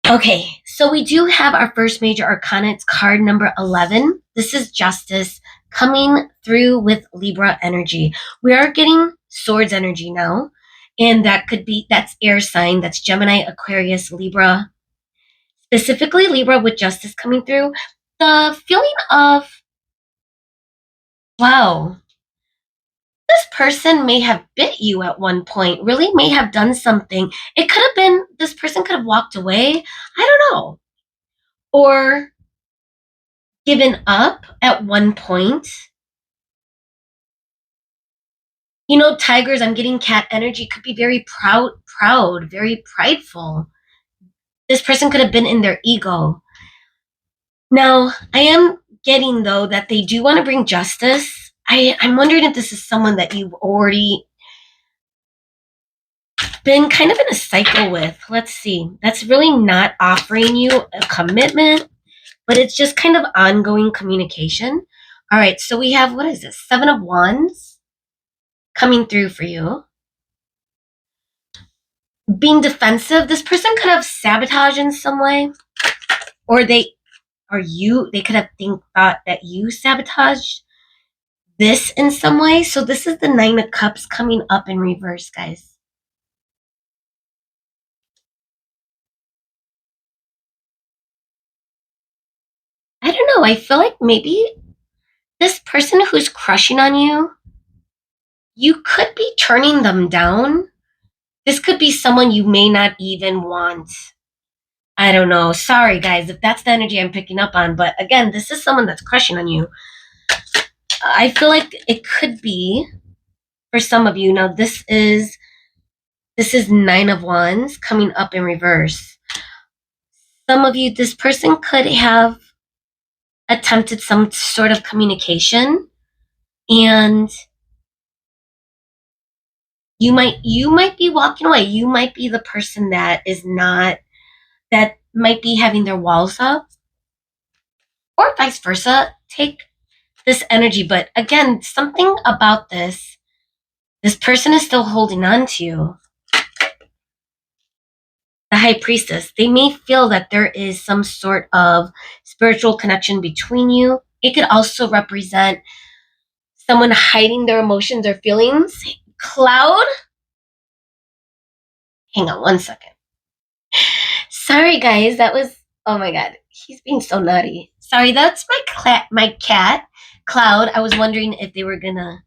Okay, so we do have our first major arcana. It's card number 11. This is Justice coming through with Libra energy. We are getting swords energy now, and that's air sign. That's Gemini, Aquarius, Libra. Specifically Libra with Justice coming through. The feeling of, wow, this person may have bit you at one point, really may have done something. It could have been, this person could have walked away. I don't know. Or given up at one point. You know, tigers, I'm getting cat energy, could be very proud, very prideful. This person could have been in their ego. Now, I am getting, though, that they do want to bring justice. I'm wondering if this is someone that you've already been kind of in a cycle with. Let's see. That's really not offering you a commitment, but it's just kind of ongoing communication. All right, so we have, what is this? 7 of Wands coming through for you. Being defensive, this person could have sabotage in some way, or they could have thought that you sabotaged this in some way. So this is the 9 of Cups coming up in reverse, guys. I don't know. I feel like maybe this person who's crushing on you, you could be turning them down. This could be someone you may not even want. I don't know. Sorry, guys, if that's the energy I'm picking up on. But again, this is someone that's crushing on you. I feel like it could be for some of you. Now, this is 9 of Wands coming up in reverse. Some of you, this person could have attempted some sort of communication, and you might be walking away. You might be the person that might be having their walls up, or vice versa. Take this energy, but again, something about this person is still holding on to you. The High Priestess, they may feel that there is some sort of spiritual connection between you. It could also represent someone hiding their emotions or feelings. Cloud, hang on one second. Sorry, guys, that was, oh my God, he's being so naughty. Sorry, that's my cat, Cloud. I was wondering if they were gonna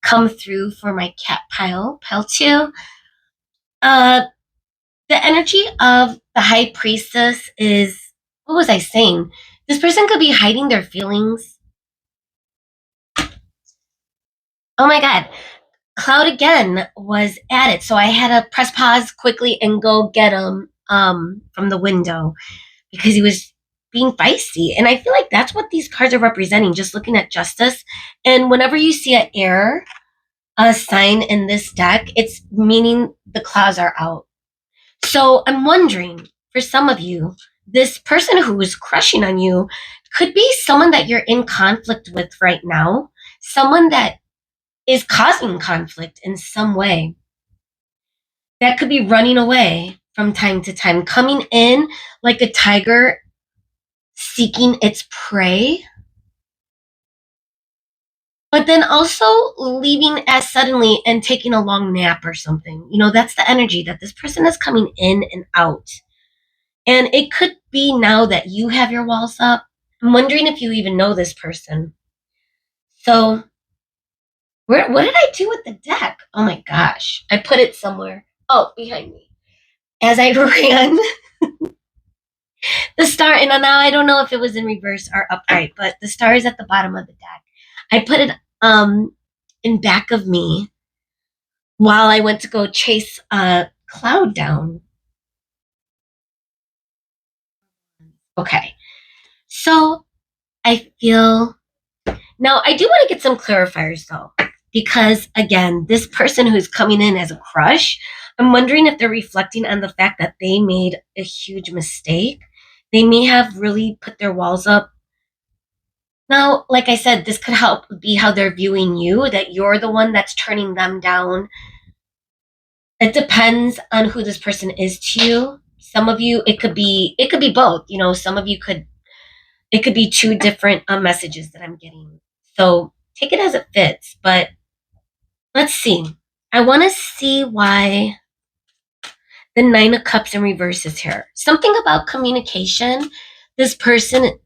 come through for my cat pile 2. The energy of the High Priestess is, what was I saying? This person could be hiding their feelings. Oh my God. Cloud again was at it. So I had to press pause quickly and go get him from the window because he was being feisty. And I feel like that's what these cards are representing, just looking at justice. And whenever you see an error, a sign in this deck, it's meaning the clouds are out. So I'm wondering, for some of you, this person who is crushing on you could be someone that you're in conflict with right now, someone that is causing conflict in some way. That could be running away from time to time, coming in like a tiger seeking its prey, but then also leaving as suddenly and taking a long nap or something. You know, that's the energy that this person is coming in and out. And it could be now that you have your walls up. I'm wondering if you even know this person. So, what did I do with the deck? Oh my gosh. I put it somewhere. Oh, behind me. As I ran the star, and now I don't know if it was in reverse or upright, but the star is at the bottom of the deck. I put it in back of me while I went to go chase a cloud down. Okay. So I feel now I do want to get some clarifiers though, because again, this person who's coming in as a crush, I'm wondering if they're reflecting on the fact that they made a huge mistake. They may have really put their walls up. Now, like I said, this could help be how they're viewing you, that you're the one that's turning them down. It depends on who this person is to you. Some of you, it could be both. You know, some of you could it could be two different messages that I'm getting. So take it as it fits. But let's see. I want to see why the Nine of Cups in reverse is here. Something about communication. This person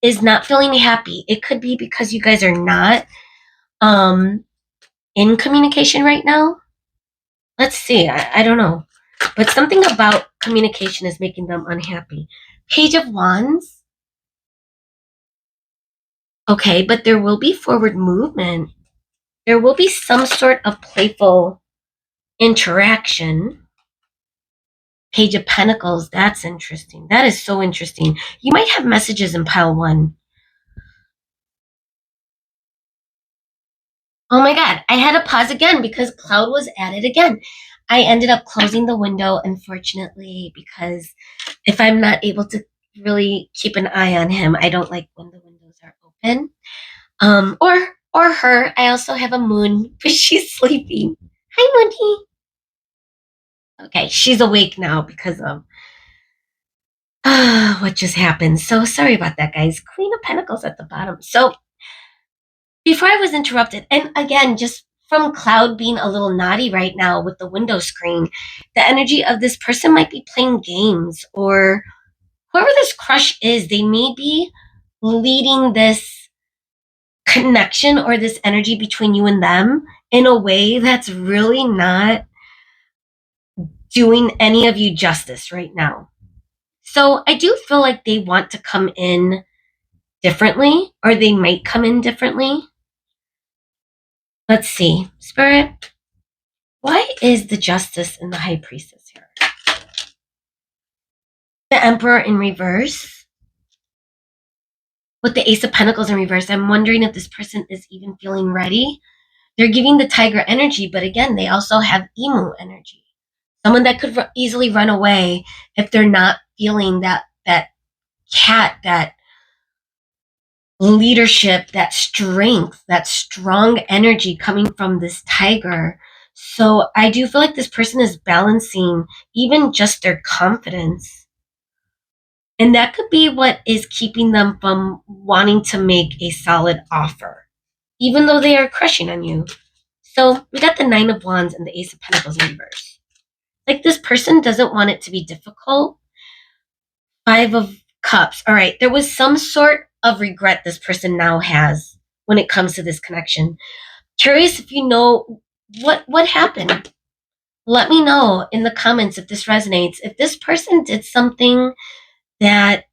is not feeling happy. It could be because you guys are not um, in communication right now. Let's see. I don't know. But something about communication is making them unhappy. Page of Wands. Okay, but there will be forward movement. There will be some sort of playful interaction. Page of Pentacles. That's interesting. That is so interesting. You might have messages in pile one. Oh my God. I had to pause again because cloud was added again. I ended up closing the window, unfortunately, because if I'm not able to really keep an eye on him, I don't like when the windows are open. Or her. I also have a moon, but she's sleeping. Hi, Mooney. Okay, she's awake now because of what just happened. So sorry about that, guys. Queen of Pentacles at the bottom. So before I was interrupted, and again, just from Cloud being a little naughty right now with the window screen, the energy of this person might be playing games, or whoever this crush is, they may be leading this connection or this energy between you and them in a way that's really not doing any of you justice right now. So I do feel like they want to come in differently, or they might come in differently. Let's see. Spirit, why is the Justice and the High Priestess here? The Emperor in reverse. With the Ace of Pentacles in reverse, I'm wondering if this person is even feeling ready. They're giving the Tiger energy, but again, they also have Emu energy. Someone that could easily run away if they're not feeling that cat, that leadership, that strength, that strong energy coming from this tiger. So I do feel like this person is balancing even just their confidence. And that could be what is keeping them from wanting to make a solid offer, even though they are crushing on you. So we got the Nine of Wands and the Ace of Pentacles in reverse. Like this person doesn't want it to be difficult. Five of Cups. All right. There was some sort of regret this person now has when it comes to this connection. Curious if you know what happened. Let me know in the comments if this resonates. If this person did something that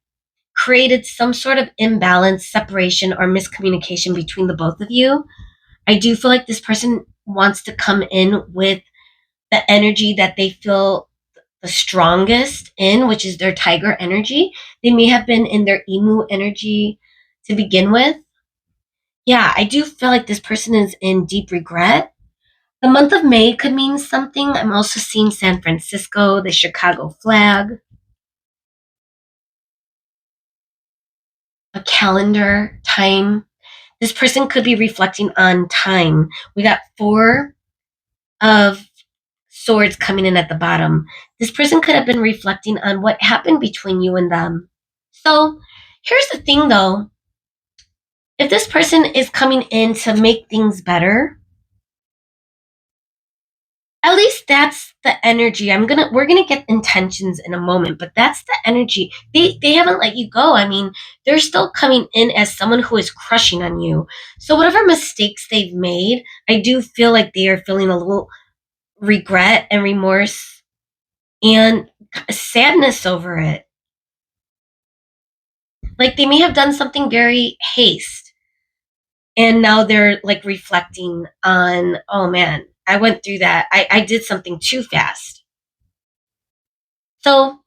created some sort of imbalance, separation, or miscommunication between the both of you, I do feel like this person wants to come in with the energy that they feel the strongest in, which is their tiger energy. They may have been in their emu energy to begin with. Yeah, I do feel like this person is in deep regret. The month of May could mean something. I'm also seeing San Francisco, the Chicago flag, a calendar, time. This person could be reflecting on time. We got four of swords coming in at the bottom. This person could have been reflecting on what happened between you and them. So here's the thing though. If this person is coming in to make things better, at least that's the energy. We're gonna get intentions in a moment, but that's the energy. They haven't let you go. I mean, they're still coming in as someone who is crushing on you. So whatever mistakes they've made, I do feel like they are feeling a little regret and remorse and sadness over it. Like they may have done something very haste and now they're like reflecting on, oh man, I went through that. I did something too fast. So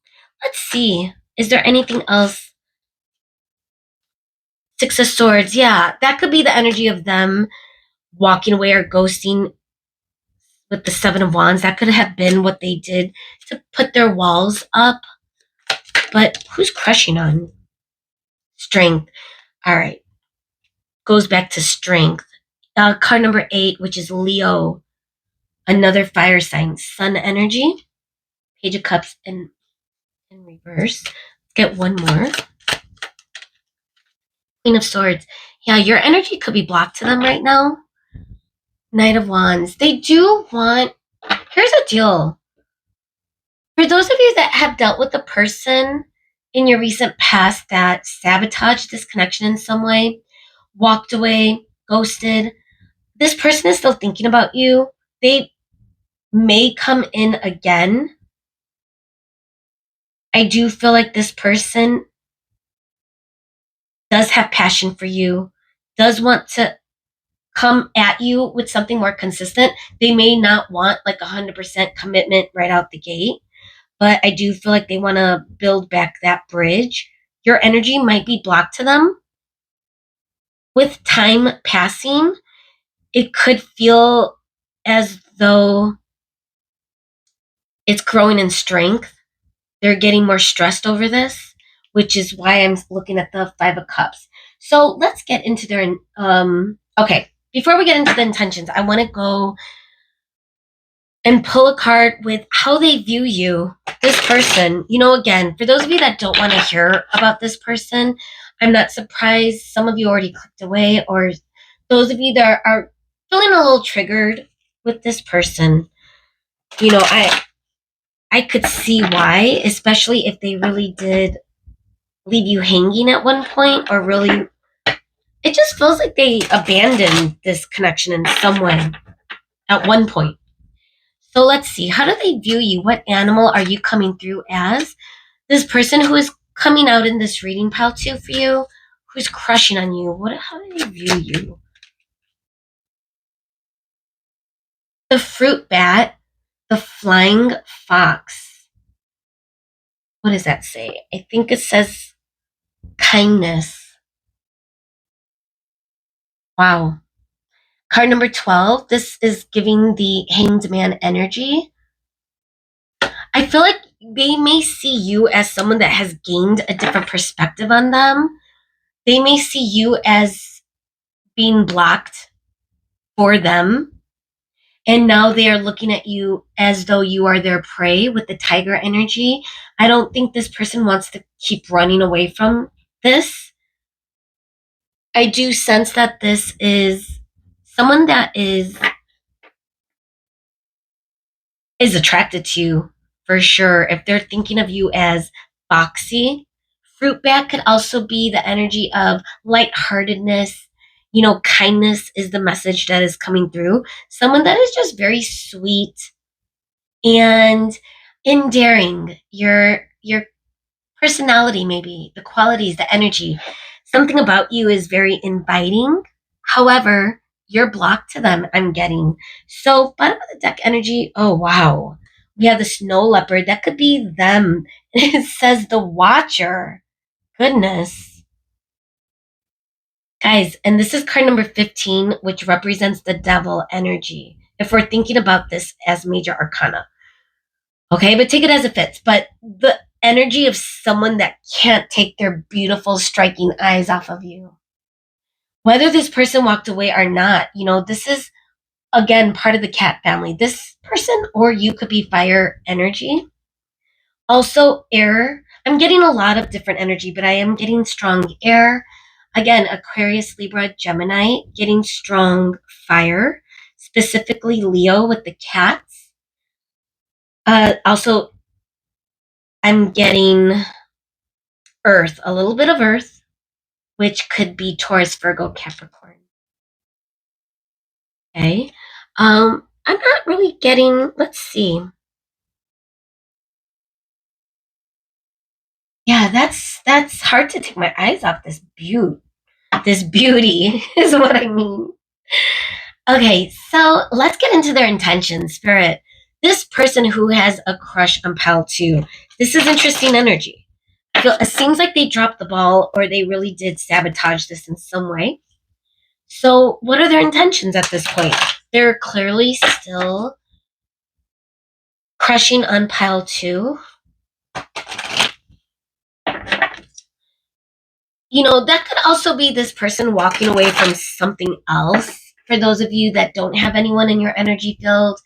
let's see. Is there anything else? Six of Swords. Yeah, that could be the energy of them walking away or ghosting with the Seven of Wands. That could have been what they did to put their walls up. But who's crushing on? Strength. All right. Goes back to strength. Card number 8, which is Leo. Another fire sign. Sun energy. Page of Cups in reverse. Let's get one more. Queen of Swords. Yeah, your energy could be blocked to them right now. Knight of Wands. They do want. Here's a deal. For those of you that have dealt with a person in your recent past that sabotaged this connection in some way, walked away, ghosted, this person is still thinking about you. They may come in again. I do feel like this person does have passion for you, does want to come at you with something more consistent. They may not want like 100% commitment right out the gate, but I do feel like they want to build back that bridge. Your energy might be blocked to them. With time passing, it could feel as though it's growing in strength. They're getting more stressed over this, which is why I'm looking at the Five of Cups. So let's get into their, okay, before we get into the intentions, I want to go and pull a card with how they view you, this person. You know, again, for those of you that don't want to hear about this person, I'm not surprised some of you already clicked away, or those of you that are feeling a little triggered with this person. You know, I could see why, especially if they really did leave you hanging at one point, or really, it just feels like they abandoned this connection in some way at one point. So let's see, how do they view you? What animal are you coming through as? This person who is coming out in this reading pile too for you, who's crushing on you, how do they view you? The fruit bat, the flying fox. What does that say? I think it says kindness. Wow. Card number 12, this is giving the hanged man energy. I feel like they may see you as someone that has gained a different perspective on them. They may see you as being blocked for them. And now they are looking at you as though you are their prey with the tiger energy. I don't think this person wants to keep running away from this. I do sense that this is someone that is attracted to you for sure. If they're thinking of you as foxy, fruit bat could also be the energy of lightheartedness. You know, kindness is the message that is coming through. Someone that is just very sweet and endearing. Your personality, maybe the qualities, the energy, something about you is very inviting. However, you're blocked to them, I'm getting. So bottom of the deck energy, oh wow. We have the snow leopard. That could be them. It says the watcher. Goodness. Guys, and this is card number 15, which represents the devil energy. If we're thinking about this as major arcana. Okay, but take it as it fits. But the energy of someone that can't take their beautiful, striking eyes off of you. Whether this person walked away or not, this is, again, part of the cat family. This person or you could be fire energy. Also, air. I'm getting a lot of different energy, but I am getting strong air. Again, Aquarius, Libra, Gemini, getting strong fire, specifically Leo with the cats. Also, I'm getting earth, a little bit of earth, which could be Taurus, Virgo, Capricorn. Okay. I'm not really getting, let's see. Yeah, that's hard to take my eyes off this beauty. This beauty is what I mean. Okay, so let's get into their intention, Spirit. This person who has a crush on Pal 2, this is interesting energy. It seems like they dropped the ball or they really did sabotage this in some way. So, what are their intentions at this point? They're clearly still crushing on Pile 2. That could also be this person walking away from something else. For those of you that don't have anyone in your energy field,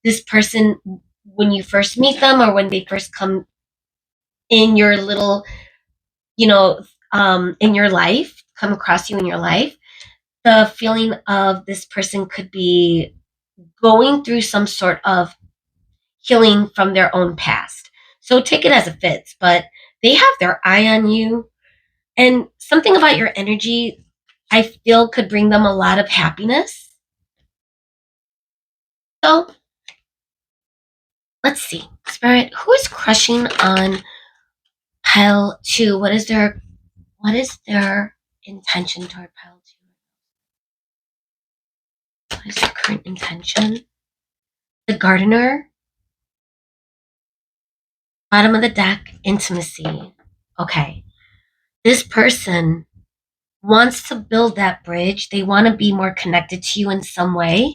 this person, when you first meet them or when they first come in your little, in your life, come across you in your life, the feeling of this person could be going through some sort of healing from their own past. So take it as it fits, but they have their eye on you. And something about your energy, I feel, could bring them a lot of happiness. So let's see. Spirit, who is crushing on Pile 2? What is their intention toward Pile 2? What is their current intention? The gardener. Bottom of the deck, intimacy. Okay. This person wants to build that bridge. They want to be more connected to you in some way.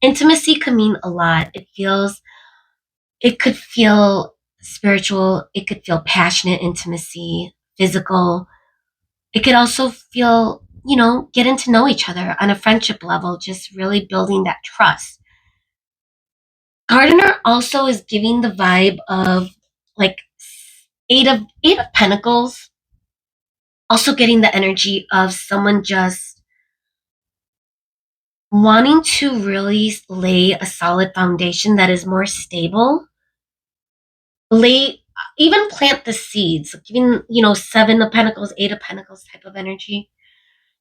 Intimacy could mean a lot. It could feel spiritual. It could feel passionate intimacy, physical. It could also feel, getting to know each other on a friendship level, just really building that trust. Gardener also is giving the vibe of like eight of pentacles, also getting the energy of someone just wanting to really lay a solid foundation that is more stable. Even plant the seeds, giving, seven of pentacles, eight of pentacles type of energy,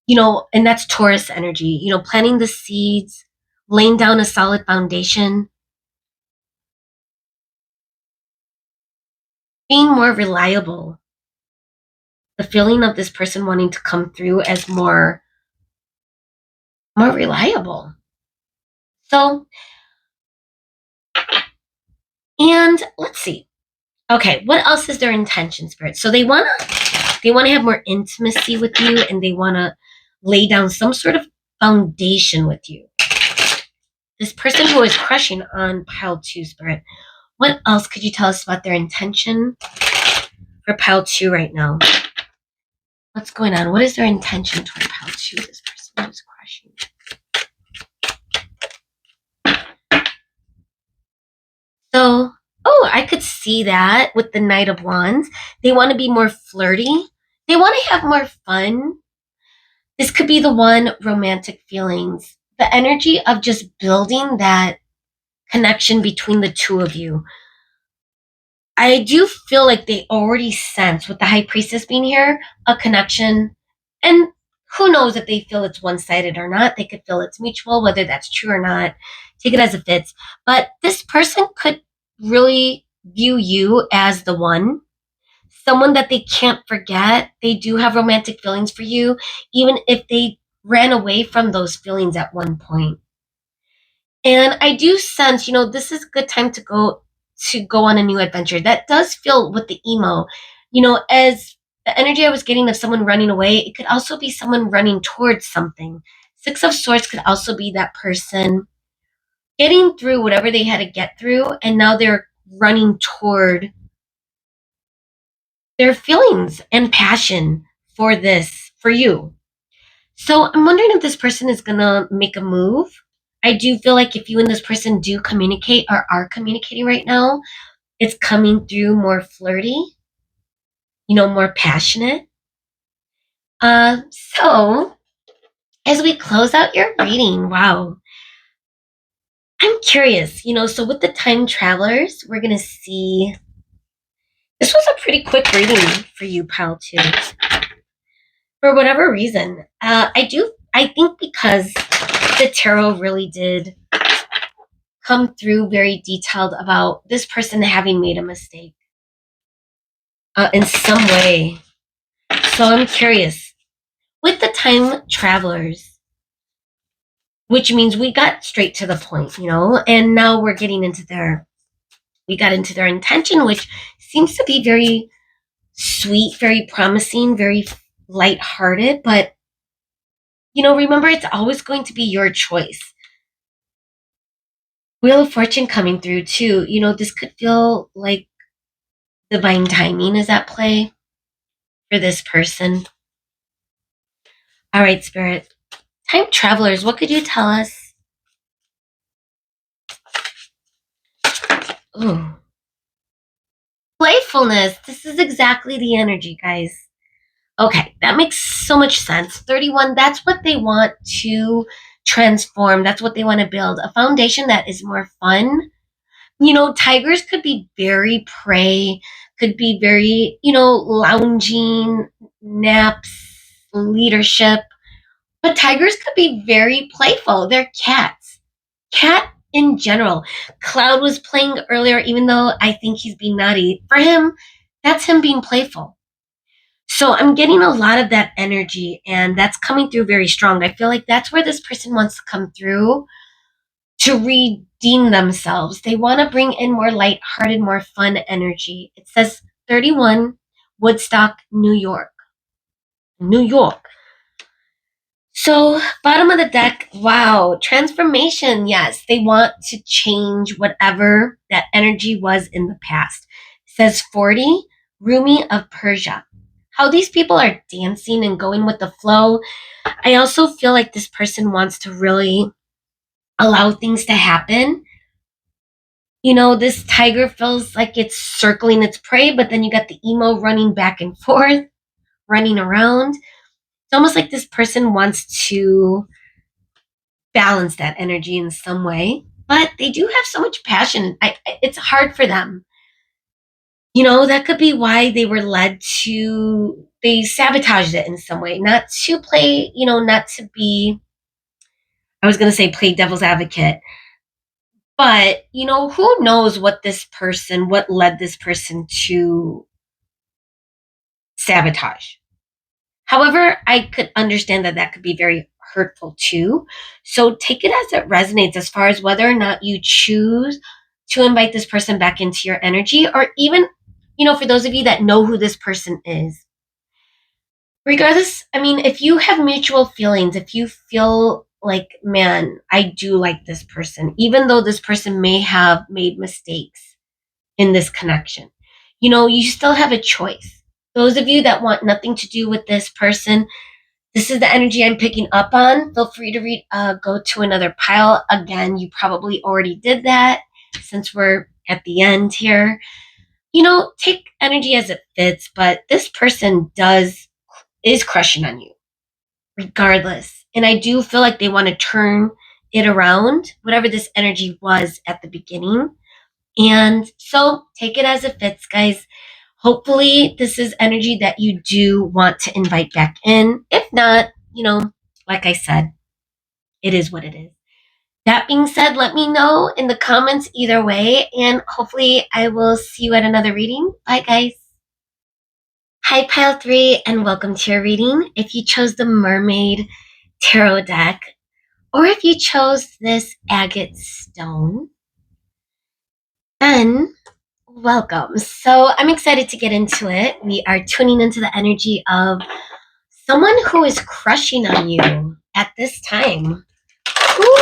and that's Taurus energy, planting the seeds, laying down a solid foundation, being more reliable. The feeling of this person wanting to come through as more reliable. So, and let's see. Okay, what else is their intention, Spirit? So they want to have more intimacy with you, and they want to lay down some sort of foundation with you. This person who is crushing on Pile 2, Spirit, what else could you tell us about their intention for Pile 2 right now? What's going on? What is their intention toward Pile 2, this person who is crushing? So, I could see that with the Knight of Wands. They want to be more flirty. They want to have more fun. This could be the one, romantic feelings. The energy of just building that connection between the two of you. I do feel like they already sense, with the High Priestess being here, a connection. And who knows if they feel it's one-sided or not. They could feel it's mutual, whether that's true or not. Take it as it fits. But this person could really view you as the one, someone that they can't forget. They do have romantic feelings for you, even if they ran away from those feelings at one point. And I do sense, this is a good time to go on a new adventure. That does feel with the emo, as the energy I was getting of someone running away, it could also be someone running towards something. Six of Swords could also be that person getting through whatever they had to get through, and now they're running toward their feelings and passion for you. So I'm wondering if this person is gonna make a move. I do feel like if you and this person do communicate or are communicating right now, it's coming through more flirty, more passionate. So as we close out your reading, wow, I'm curious, so with the time travelers, we're gonna see this was a pretty quick reading for you, pile two. For whatever reason, I think because the tarot really did come through very detailed about this person having made a mistake in some way. So I'm curious. With the time travelers, which means we got straight to the point, and now we're getting we got into their intention, which seems to be very sweet, very promising, very lighthearted, but remember, it's always going to be your choice. Wheel of Fortune coming through too. This could feel like divine timing is at play for this person. All right, Spirit. Time travelers, what could you tell us? Ooh. Playfulness. This is exactly the energy, guys. Okay, that makes so much sense. 31, that's what they want to transform. That's what they want to build. A foundation that is more fun. Tigers could be very prey, could be very, lounging, naps, leadership. But tigers could be very playful. They're cats. Cat in general. Cloud was playing earlier, even though I think he's being naughty. For him, that's him being playful. So I'm getting a lot of that energy, and that's coming through very strong. I feel like that's where this person wants to come through to redeem themselves. They want to bring in more lighthearted, more fun energy. It says 31, Woodstock, New York. New York. So, bottom of the deck, wow, transformation. Yes, they want to change whatever that energy was in the past. It says 40, Rumi of Persia. How these people are dancing and going with the flow. I also feel like this person wants to really allow things to happen. This tiger feels like it's circling its prey, but then you got the emo running back and forth, running around. It's almost like this person wants to balance that energy in some way, but they do have so much passion. It's hard for them. That could be why they sabotaged it in some way, not to play, not to be, I was going to say play devil's advocate, but, who knows what led this person to sabotage. However, I could understand that could be very hurtful too. So take it as it resonates as far as whether or not you choose to invite this person back into your energy, or even, for those of you that know who this person is. Regardless, if you have mutual feelings, if you feel like, man, I do like this person, even though this person may have made mistakes in this connection, you still have a choice. Those of you that want nothing to do with this person, this is the energy I'm picking up on. Feel free to go to another pile. Again, you probably already did that since we're at the end here. Take energy as it fits, but this person is crushing on you regardless. And I do feel like they want to turn it around, whatever this energy was at the beginning. And so take it as it fits, guys. Hopefully, this is energy that you do want to invite back in. If not, like I said, it is what it is. That being said, let me know in the comments either way, and hopefully I will see you at another reading. Bye, guys. Hi, Pile 3, and welcome to your reading. If you chose the Mermaid tarot deck, or if you chose this agate stone, then welcome. So I'm excited to get into it. We are tuning into the energy of someone who is crushing on you at this time. Who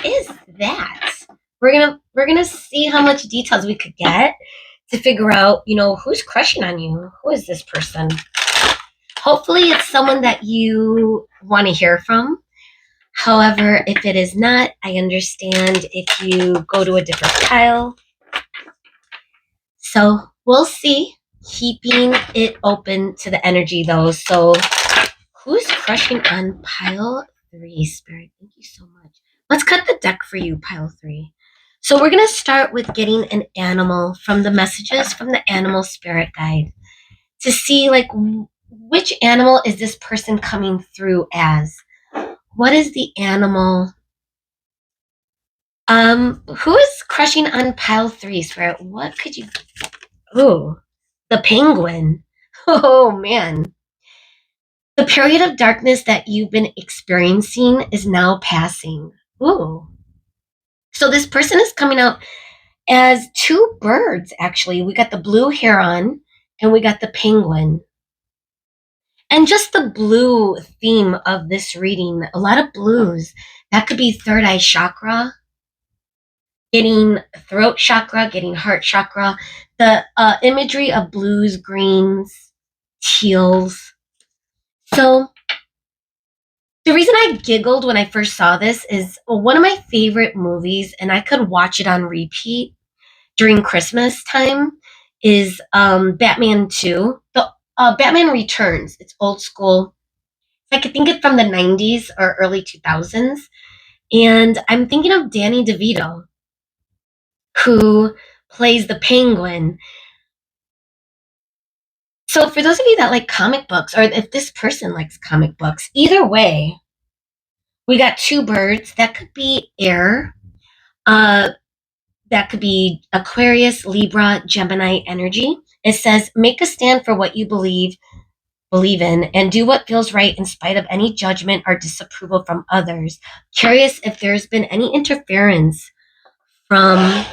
is that? We're gonna see how much details we could get to figure out, who's crushing on you. Who is this person? Hopefully it's someone that you want to hear from. However, if it is not, I understand if you go to a different pile. So we'll see. Keeping it open to the energy though. So who's crushing on pile 3, Spirit? Thank you so much. Let's cut the deck for you, pile 3. So we're going to start with getting an animal from the messages from the animal spirit guide to see which animal is this person coming through as? What is the animal? Who is crushing on pile 3, Spirit? What could you... Ooh, the penguin. Oh, man. The period of darkness that you've been experiencing is now passing. Ooh. So this person is coming out as 2 birds, actually. We got the blue heron and we got the penguin. And just the blue theme of this reading, a lot of blues. That could be third eye chakra, getting throat chakra, getting heart chakra. The imagery of blues, greens, teals. So the reason I giggled when I first saw this is one of my favorite movies, and I could watch it on repeat during Christmas time, is Batman 2. The Batman Returns. It's old school. I could think it from the 90s or early 2000s. And I'm thinking of Danny DeVito, who plays the Penguin. So for those of you that like comic books, or if this person likes comic books, either way, we got 2 birds. That could be air. That could be Aquarius, Libra, Gemini energy. It says, make a stand for what you believe in, and do what feels right in spite of any judgment or disapproval from others. Curious if there's been any interference from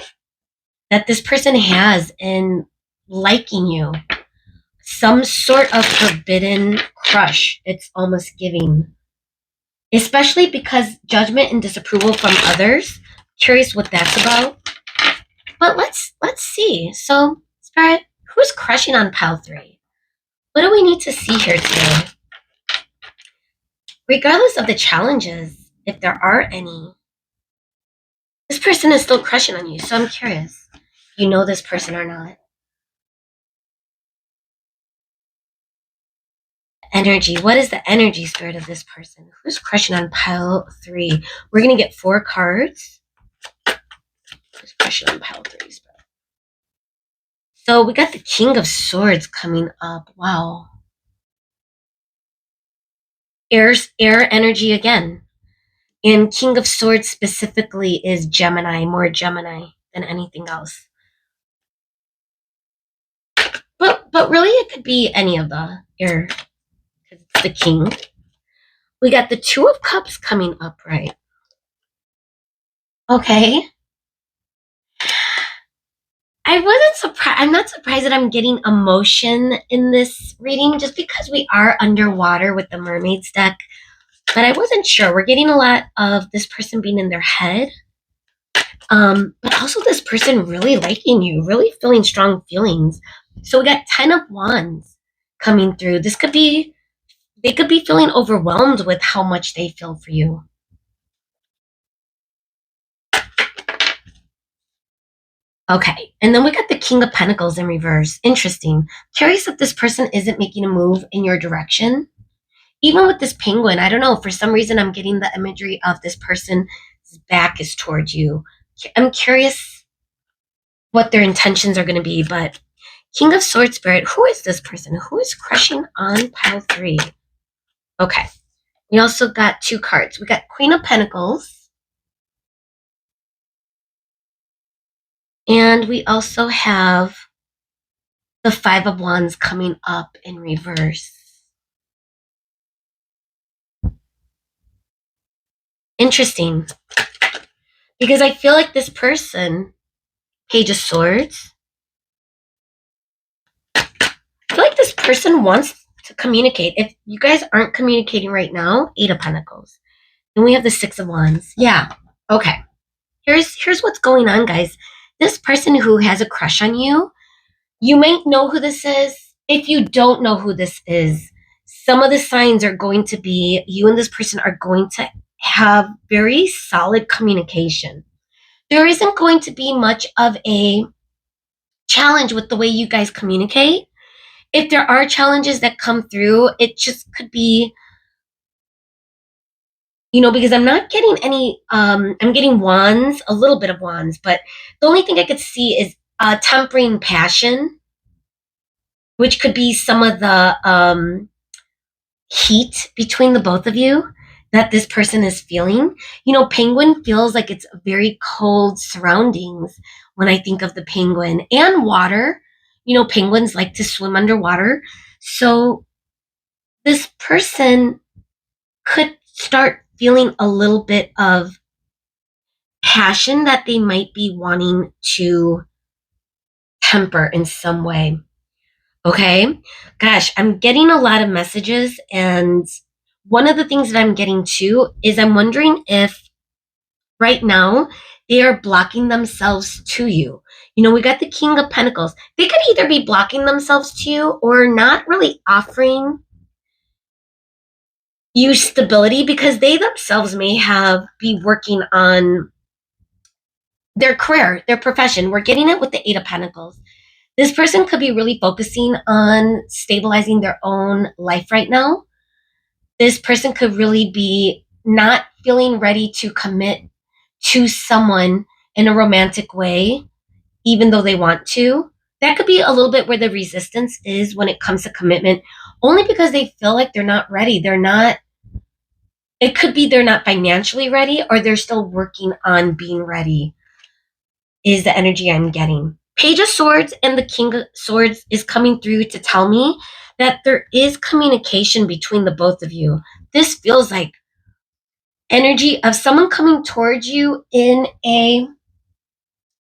that this person has in liking you. Some sort of forbidden crush, it's almost giving. Especially because judgment and disapproval from others. Curious what that's about. But let's see. So, Spirit, who's crushing on pile 3? What do we need to see here today? Regardless of the challenges, if there are any, this person is still crushing on you. So I'm curious. You know this person or not? Energy. What is the energy, Spirit, of this person? Who's crushing on pile 3? We're going to get 4 cards. Who's crushing on pile 3, Spirit? So we got the King of Swords coming up. Wow. Air energy again. And King of Swords specifically is Gemini, more Gemini than anything else. But really it could be any of the air, because it's the king. We got the 2 of Cups coming up, right? Okay. I wasn't surprised. I'm not surprised that I'm getting emotion in this reading just because we are underwater with the Mermaid's deck. But I wasn't sure. We're getting a lot of this person being in their head. But also this person really liking you, really feeling strong feelings. So we got 10 of Wands coming through. They could be feeling overwhelmed with how much they feel for you. Okay, and then we got the King of Pentacles in reverse. Interesting. Curious if this person isn't making a move in your direction. Even with this penguin, I don't know. For some reason, I'm getting the imagery of this person's back is towards you. I'm curious what their intentions are going to be, but King of Swords Spirit, who is this person? Who is crushing on pile 3? Okay. We also got 2 cards. We got Queen of Pentacles. And we also have the 5 of Wands coming up in reverse. Interesting. Because I feel like this person, Page of Swords, I feel like this person wants to communicate. If you guys aren't communicating right now, Eight of Pentacles. And we have the Six of Wands. Yeah. Okay. Here's what's going on, guys. This person who has a crush on you, you might know who this is. If you don't know who this is, some of the signs are going to be you and this person are going to have very solid communication. There isn't going to be much of a challenge with the way you guys communicate. If there are challenges that come through, it just could be, because I'm not getting any, I'm getting wands, a little bit of wands, but the only thing I could see is tempering passion, which could be some of the heat between the both of you that this person is feeling. Penguin feels like it's very cold surroundings when I think of the penguin and water. Penguins like to swim underwater. So this person could start feeling a little bit of passion that they might be wanting to temper in some way. Okay. Gosh, I'm getting a lot of messages. And one of the things that I'm getting too is I'm wondering if right now they are blocking themselves to you. We got the King of Pentacles. They could either be blocking themselves to you or not really offering you stability because they themselves may be working on their career, their profession. We're getting it with the Eight of Pentacles. This person could be really focusing on stabilizing their own life right now. This person could really be not feeling ready to commit to someone in a romantic way, even though they want to. That could be a little bit where the resistance is when it comes to commitment, only because they feel like they're not ready. It could be they're not financially ready or they're still working on being ready, is the energy I'm getting. Page of Swords and the King of Swords is coming through to tell me that there is communication between the both of you. This feels like energy of someone coming towards you in a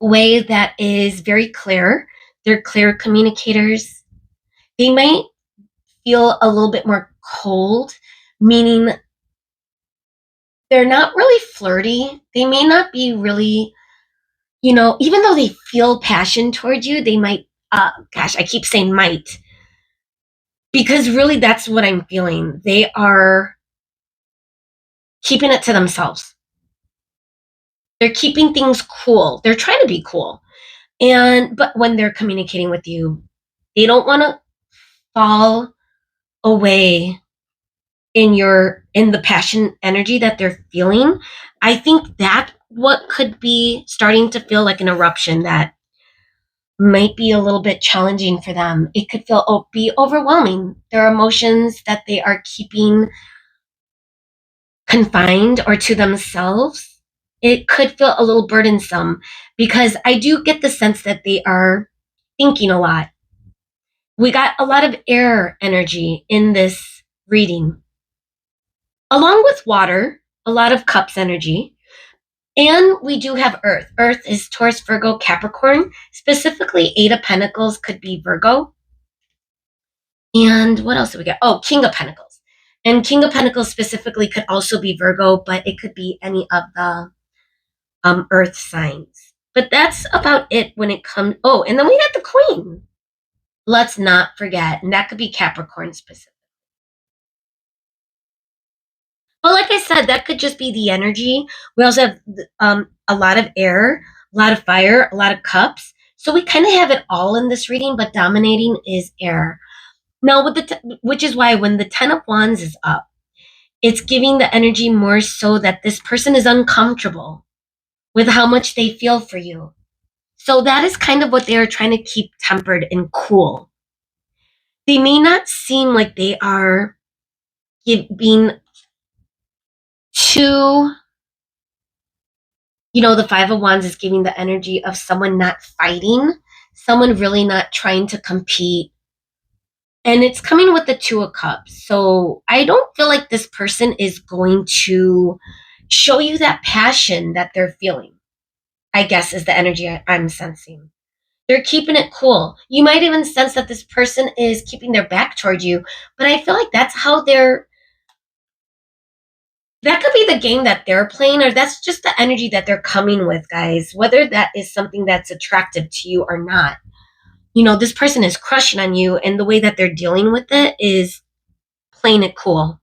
way that is very clear. They're clear communicators. They might feel a little bit more cold, meaning they're not really flirty. They may not be really, even though they feel passion towards you, they might, I keep saying might, because really that's what I'm feeling. They are keeping it to themselves. They're keeping things cool. They're trying to be cool. But when they're communicating with you, they don't want to fall away in the passion energy that they're feeling. I think that what could be starting to feel like an eruption that might be a little bit challenging for them. It could be overwhelming. There are emotions that they are keeping confined or to themselves. It could feel a little burdensome because I do get the sense that they are thinking a lot. We got a lot of air energy in this reading, along with water, a lot of cups energy. And we do have Earth. Earth is Taurus, Virgo, Capricorn. Specifically, Eight of Pentacles could be Virgo. And what else do we get? Oh, King of Pentacles. And King of Pentacles specifically could also be Virgo, but it could be any of the Earth signs. But that's about it when it comes. Oh, and then we got the Queen. Let's not forget. And that could be Capricorn specific. But like I said, that could just be the energy. We also have a lot of air, a lot of fire, a lot of cups. So we kind of have it all in this reading, but dominating is air. Now, which is why when the Ten of Wands is up, it's giving the energy more so that this person is uncomfortable with how much they feel for you. So that is kind of what they are trying to keep tempered and cool. They may not seem like they are being too, the Five of Wands is giving the energy of someone not fighting, someone really not trying to compete. And it's coming with the Two of Cups. So I don't feel like this person is going to show you that passion that they're feeling, I guess is the energy I'm sensing. They're keeping it cool. You might even sense that this person is keeping their back toward you, but I feel like that's how that could be the game that they're playing, or that's just the energy that they're coming with, guys, whether that is something that's attractive to you or not. This person is crushing on you, and the way that they're dealing with it is playing it cool.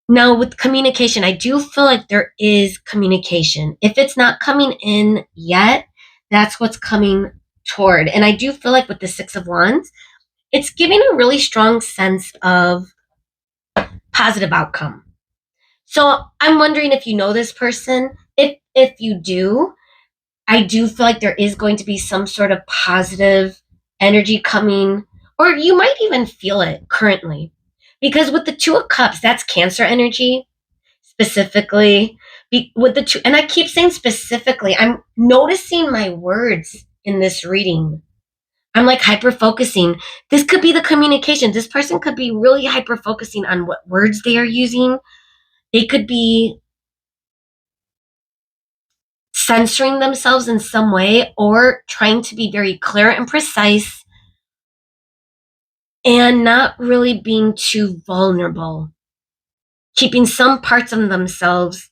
Now, with communication, I do feel like there is communication. If it's not coming in yet, that's what's coming toward. And I do feel like with the Six of Wands, it's giving a really strong sense of positive outcome. So I'm wondering if you know this person. If you do, I do feel like there is going to be some sort of positive energy coming, or you might even feel it currently. Because with the Two of Cups, that's Cancer energy specifically. With the two, and I keep saying specifically, I'm noticing my words in this reading. I'm like hyper focusing. This could be the communication. This person could be really hyper focusing on what words they are using. They could be censoring themselves in some way or trying to be very clear and precise and not really being too vulnerable, keeping some parts of themselves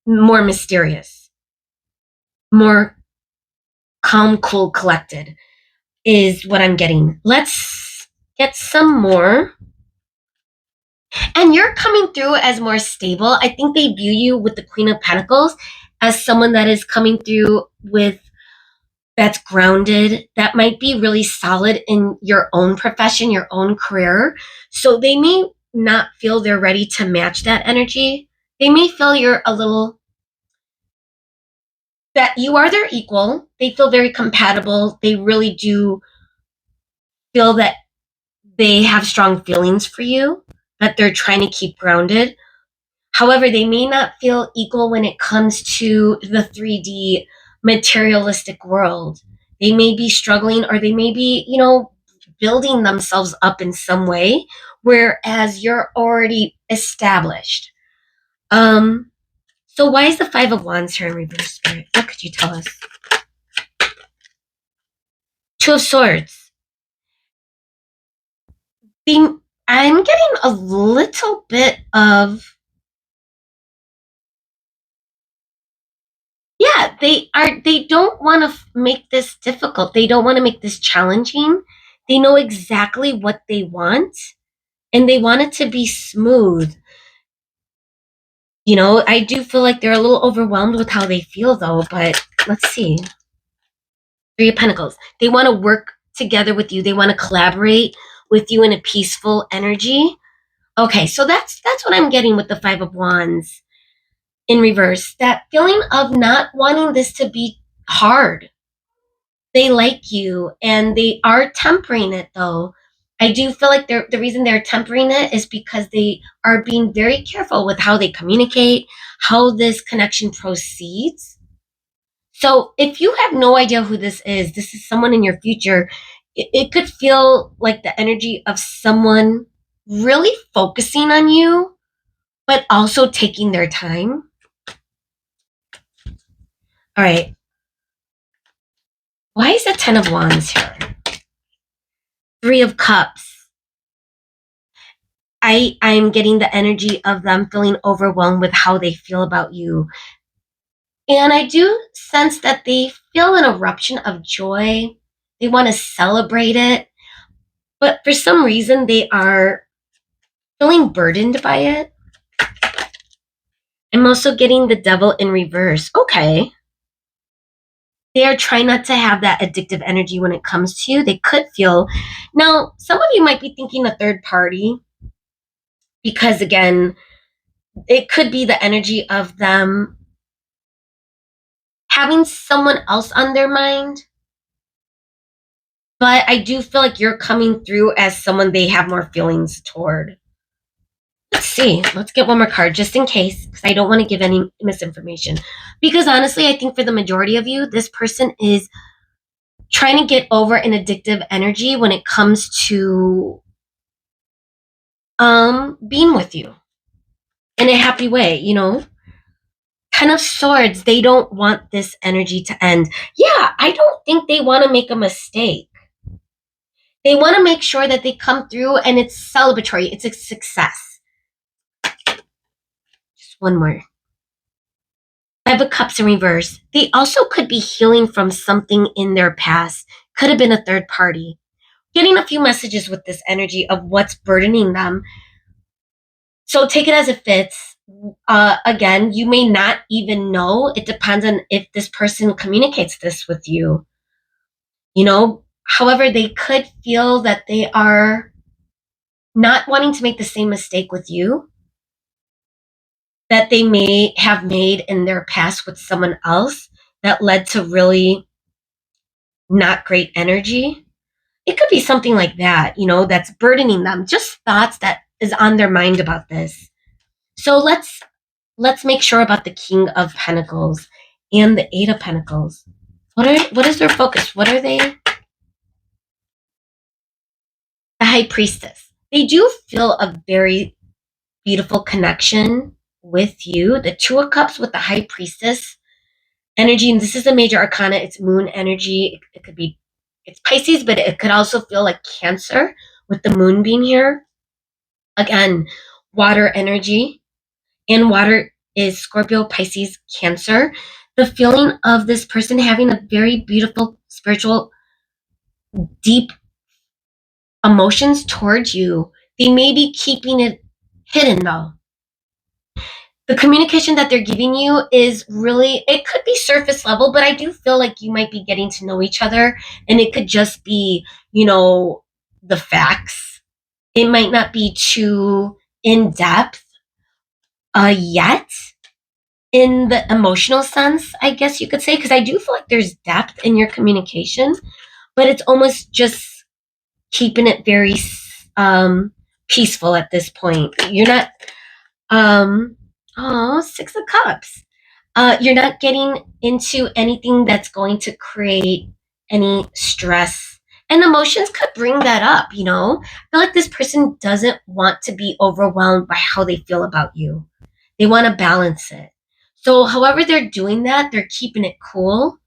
more mysterious, more calm, cool, collected is what I'm getting. Let's get some more. And you're coming through as more stable. I think they view you with the Queen of Pentacles as someone that is coming through with that's grounded, that might be really solid in your own profession, your own career. So they may not feel they're ready to match that energy. They may feel you're a little, that you are their equal. They feel very compatible. They really do feel that they have strong feelings for you, that they're trying to keep grounded. However, they may not feel equal when it comes to the 3D materialistic world. They may be struggling, or they may be, building themselves up in some way, whereas you're already established. So why is the Five of Wands here in reverse, Spirit? What could you tell us? Two of Swords. I'm getting a little bit of, yeah, they don't want to make this difficult. They don't want to make this challenging. They know exactly what they want, and they want it to be smooth. I do feel like they're a little overwhelmed with how they feel, though, but let's see. Three of Pentacles. They want to work together with you. They want to collaborate with you in a peaceful energy. Okay, so that's what I'm getting with the Five of Wands in reverse. That feeling of not wanting this to be hard. They like you, and they are tempering it, though. I do feel like the reason they're tempering it is because they are being very careful with how they communicate, how this connection proceeds. So if you have no idea who this is someone in your future. It could feel like the energy of someone really focusing on you, but also taking their time. All right. Why is the Ten of Wands here? Three of Cups. I'm getting the energy of them feeling overwhelmed with how they feel about you. And I do sense that they feel an eruption of joy. They want to celebrate it. But for some reason, they are feeling burdened by it. I'm also getting the Devil in reverse. Okay. They are trying not to have that addictive energy when it comes to you. They could feel. Now, some of you might be thinking a third party, because again, it could be the energy of them having someone else on their mind. But I do feel like you're coming through as someone they have more feelings toward. Let's see. Let's get one more card just in case, because I don't want to give any misinformation. Because honestly, I think for the majority of you, this person is trying to get over an addictive energy when it comes to being with you. in a happy way, you know? Ten of Swords, they don't want this energy to end. Yeah, I don't think they want to make a mistake. They want to make sure that they come through and it's celebratory, it's a success. Just one more. Five of Cups in reverse. They also could be healing from something in their past. Could have been a third party. Getting a few messages with this energy of what's burdening them. So take it as it fits. Again, you may not even know. It depends on if this person communicates this with you. You know, however, they could feel that they are not wanting to make the same mistake with you that they may have made in their past with someone else that led to really not great energy. It could be something like that, you know, that's burdening them, just thoughts that is on their mind about this. So let's make sure about the King of Pentacles and the Eight of Pentacles. What is their focus? What are they? The High Priestess. They do feel a very beautiful connection with you. The Two of Cups with the High Priestess energy, and this is a major arcana. It's moon energy. It could be, it's Pisces, but it could also feel like Cancer with the moon being here. Again, water energy, and water is Scorpio, Pisces, Cancer. The feeling of this person having a very beautiful, spiritual, deep emotions towards you. They may be keeping it hidden though. The communication that they're giving you is really, it could be surface level, but I do feel like you might be getting to know each other, and it could just be, you know, the facts. It might not be too in depth yet in the emotional sense, I guess you could say, because I do feel like there's depth in your communication, but it's almost just keeping it very peaceful at this point. You're not, Six of Cups. You're not getting into anything that's going to create any stress. And emotions could bring that up, you know? I feel like this person doesn't want to be overwhelmed by how they feel about you. They want to balance it. So however they're doing that, they're keeping it cool.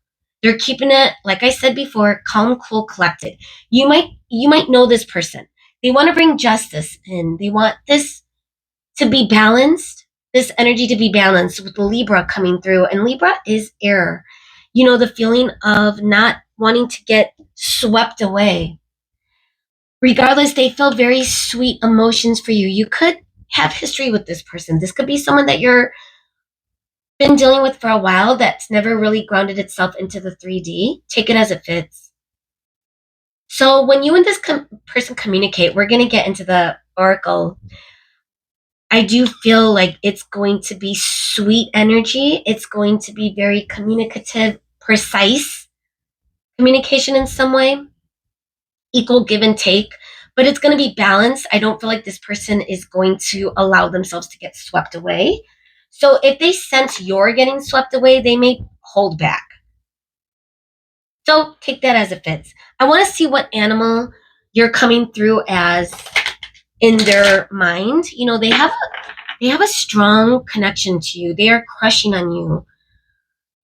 They're keeping it, like I said before, calm, cool, collected. You might know this person. They want to bring justice in. They want this to be balanced, this energy to be balanced with Libra coming through. And Libra is air. You know, the feeling of not wanting to get swept away. Regardless, they feel very sweet emotions for you. You could have history with this person. This could be someone that you're been dealing with for a while that's never really grounded itself into the 3D. Take it as it fits. So when you and this person communicate, we're going to get into the oracle. I do feel like it's going to be sweet energy. It's going to be very communicative, precise communication in some way, equal give and take, but it's going to be balanced. I don't feel like this person is going to allow themselves to get swept away. So if they sense you're getting swept away, they may hold back. So take that as it fits. I want to see what animal you're coming through as in their mind. You know, they have a strong connection to you. They are crushing on you.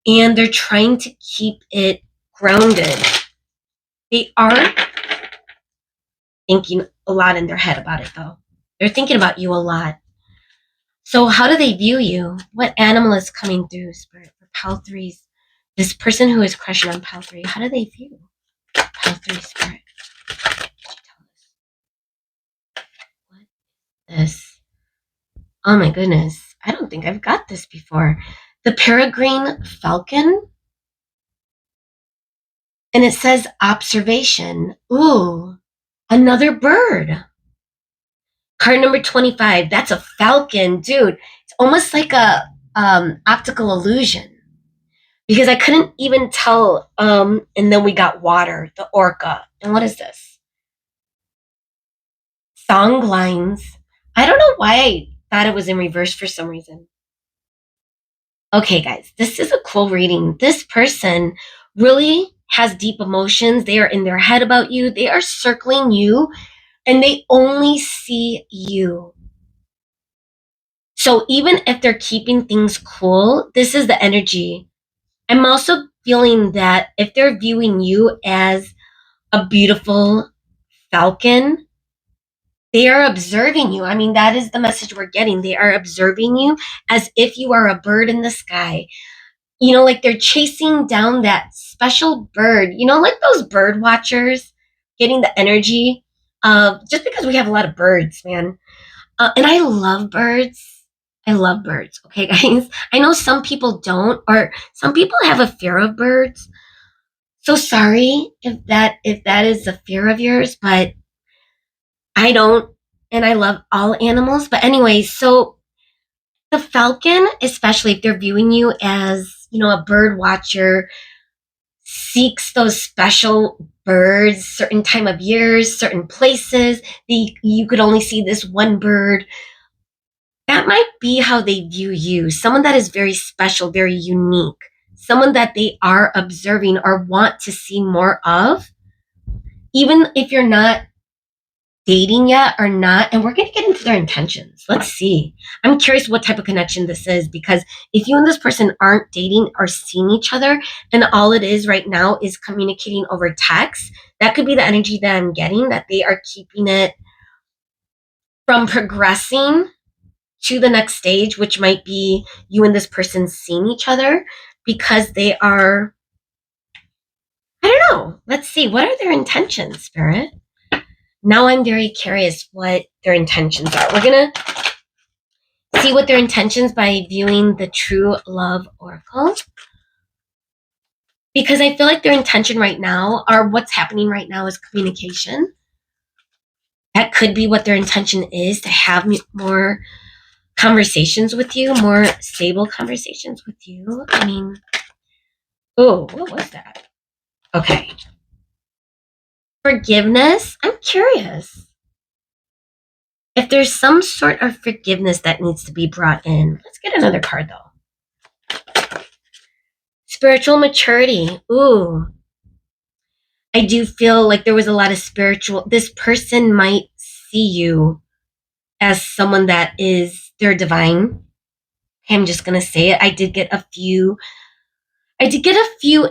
And they're trying to keep it grounded. They are thinking a lot in their head about it though. They're thinking about you a lot. So how do they view you? What animal is coming through, Spirit, for Pile 3s? This person who is crushing on Pile 3, how do they view Pile 3, Spirit? What is this? Oh my goodness. I don't think I've got this before. The peregrine falcon. And it says observation. Ooh, another bird. Card number 25. That's a falcon. Dude, it's almost like a optical illusion. Because I couldn't even tell. And then we got water, the orca. And what is this? Song lines. I don't know why I thought it was in reverse for some reason. Okay, guys, this is a cool reading. This person really has deep emotions. They are in their head about you. They are circling you, and they only see you. So even if they're keeping things cool, this is the energy. I'm also feeling that if they're viewing you as a beautiful falcon, they are observing you. I mean, that is the message we're getting. They are observing you as if you are a bird in the sky. You know, like they're chasing down that special bird, you know, like those bird watchers, getting the energy of just because we have a lot of birds, man. And I love birds. I love birds. Okay, guys. I know some people don't, or some people have a fear of birds. So sorry if that is a fear of yours, but I don't, and I love all animals. But anyway, so the falcon, especially if they're viewing you as, you know, a bird watcher, seeks those special birds, certain time of years, certain places. You could only see this one bird. That might be how they view you. Someone that is very special, very unique, someone that they are observing or want to see more of, even if you're not dating yet or not. And we're going to get into their intentions. Let's see. I'm curious what type of connection this is, because if you and this person aren't dating or seeing each other and all it is right now is communicating over text, that could be the energy that I'm getting, that they are keeping it from progressing to the next stage, which might be you and this person seeing each other, because they are, I don't know. Let's see. What are their intentions, Spirit? Now I'm very curious what their intentions are. We're going to see what their intentions by viewing the True Love Oracle, because I feel like their intention right now, or what's happening right now, is communication. That could be what their intention is, to have more conversations with you, more stable conversations with you. I mean, oh, what was that? Okay. Forgiveness. I'm curious if there's some sort of forgiveness that needs to be brought in. Let's get another card though. Spiritual maturity. Ooh. I do feel like there was a lot of spiritual. This person might see you as someone that is, they're divine. I'm just going to say it. I did get a few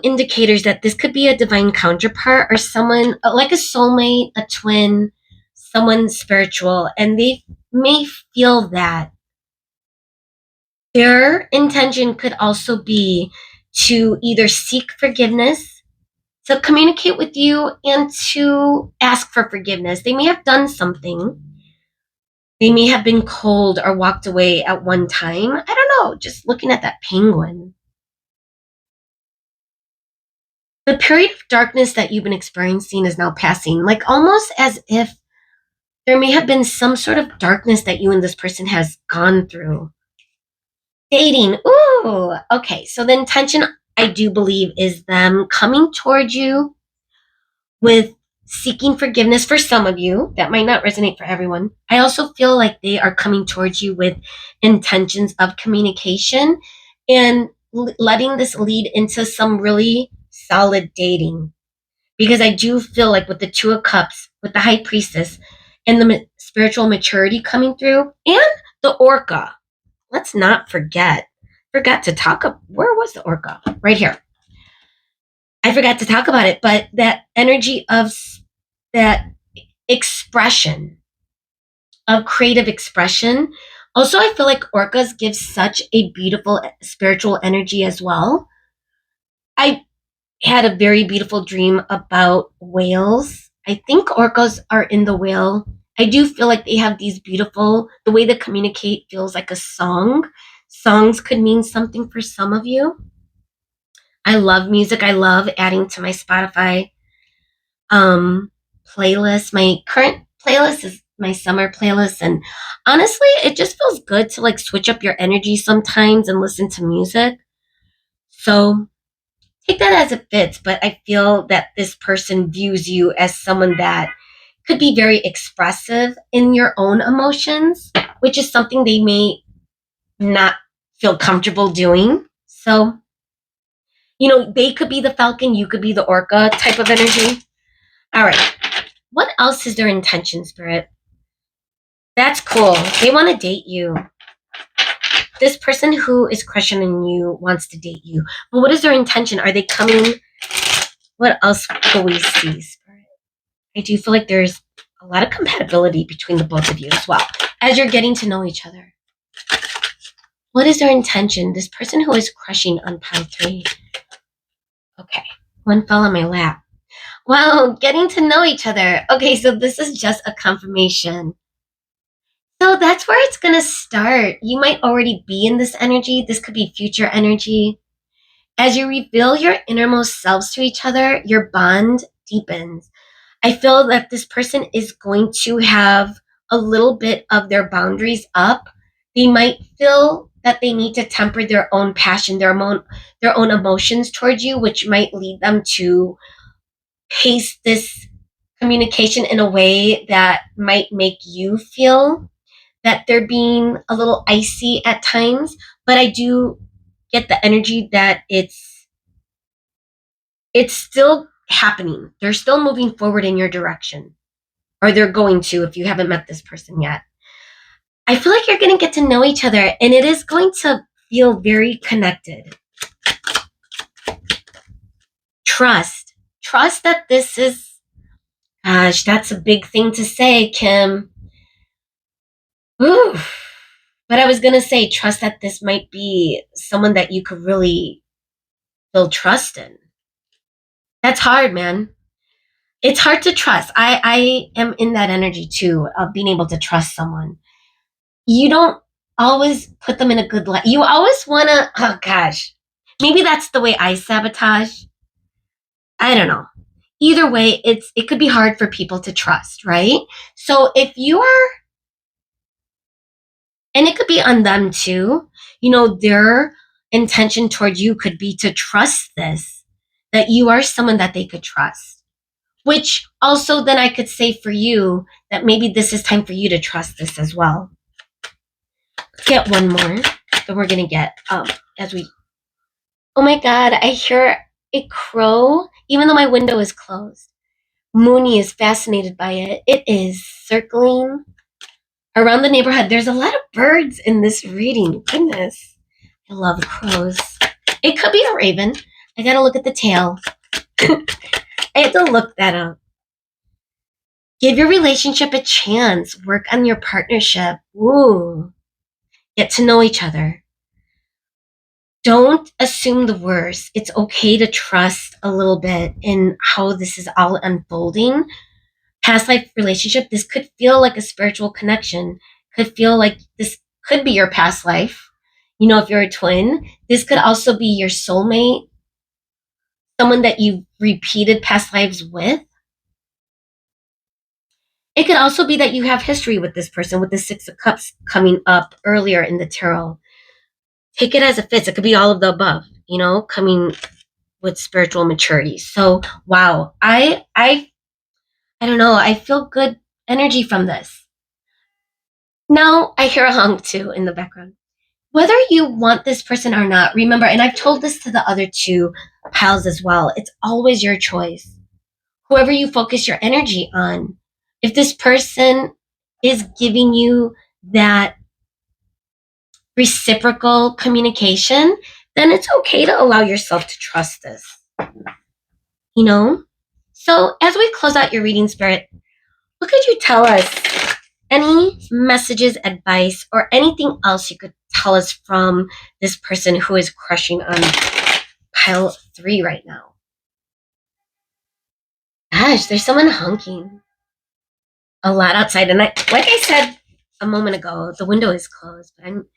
indicators that this could be a divine counterpart, or someone like a soulmate, a twin, someone spiritual, and they may feel that their intention could also be to either seek forgiveness, to communicate with you, and to ask for forgiveness. They may have done something. They may have been cold or walked away at one time. I don't know, just looking at that penguin. The period of darkness that you've been experiencing is now passing, like almost as if there may have been some sort of darkness that you and this person has gone through. Dating. Ooh, okay. So the intention, I do believe, is them coming towards you with seeking forgiveness for some of you. That might not resonate for everyone. I also feel like they are coming towards you with intentions of communication and letting this lead into some really solid dating. Because I do feel like with the Two of Cups, with the High Priestess, and the spiritual maturity coming through, and the Orca. Let's not forget. Forgot to talk about, where was the Orca? Right here. I forgot to talk about it, but that energy of that expression, of creative expression. Also, I feel like orcas give such a beautiful spiritual energy as well. I had a very beautiful dream about whales. I think orcas are in the whale. I do feel like they have these beautiful, the way they communicate feels like a song. Songs could mean something for some of you. I love music. I love adding to my Spotify playlist. My current playlist is my summer playlist, and honestly, it just feels good to like switch up your energy sometimes and listen to music. So take that as it fits, but I feel that this person views you as someone that could be very expressive in your own emotions, which is something they may not feel comfortable doing. So, you know, they could be the falcon, you could be the orca type of energy. All right. What else is their intention, Spirit? That's cool. They want to date you. This person who is crushing on you wants to date you. But what is their intention? Are they coming? What else will we see, Spirit? I do feel like there's a lot of compatibility between the both of you as well, as you're getting to know each other. What is their intention? This person who is crushing on pile 3. Okay, one fell on my lap. Wow, getting to know each other. Okay, so this is just a confirmation. So that's where it's going to start. You might already be in this energy. This could be future energy. As you reveal your innermost selves to each other, your bond deepens. I feel that this person is going to have a little bit of their boundaries up. They might feel that they need to temper their own passion, their own emotions towards you, which might lead them to pace this communication in a way that might make you feel that they're being a little icy at times. But I do get the energy that it's still happening. They're still moving forward in your direction, or they're going to if you haven't met this person yet. I feel like you're going to get to know each other, and it is going to feel very connected. Trust. Trust that this is, gosh, that's a big thing to say, Kim. Ooh. But I was going to say, trust that this might be someone that you could really feel trust in. That's hard, man. It's hard to trust. I am in that energy too, of being able to trust someone. You don't always put them in a good light. You always want to, oh gosh, maybe that's the way I sabotage. I don't know. Either way, it could be hard for people to trust, right? So if you are, and it could be on them too, their intention toward you could be to trust this, that you are someone that they could trust. Which also then I could say for you that maybe this is time for you to trust this as well. Let's get one more that we're going to get as we... Oh my God, I hear a crow, even though my window is closed. Mooney is fascinated by it. It is circling around the neighborhood. There's a lot of birds in this reading. Goodness. I love crows. It could be a raven. I got to look at the tail. I have to look that up. Give your relationship a chance. Work on your partnership. Ooh. Get to know each other. Don't assume the worst. It's okay to trust a little bit in how this is all unfolding. Past life relationship, this could feel like a spiritual connection. Could feel like this could be your past life. If you're a twin, this could also be your soulmate. Someone that you've repeated past lives with. It could also be that you have history with this person, with the 6 of Cups coming up earlier in the tarot. Take it as it fits. It could be all of the above, coming with spiritual maturity. So, wow, I don't know. I feel good energy from this. Now I hear a honk too in the background. Whether you want this person or not, remember, and I've told this to the other 2 pals as well, it's always your choice. Whoever you focus your energy on. If this person is giving you that reciprocal communication, then it's okay to allow yourself to trust this. So as we close out your reading, Spirit, what could you tell us? Any messages, advice, or anything else you could tell us from this person who is crushing on pile 3 right now? Gosh, there's someone honking a lot outside. And like I said a moment ago, the window is closed, but I'm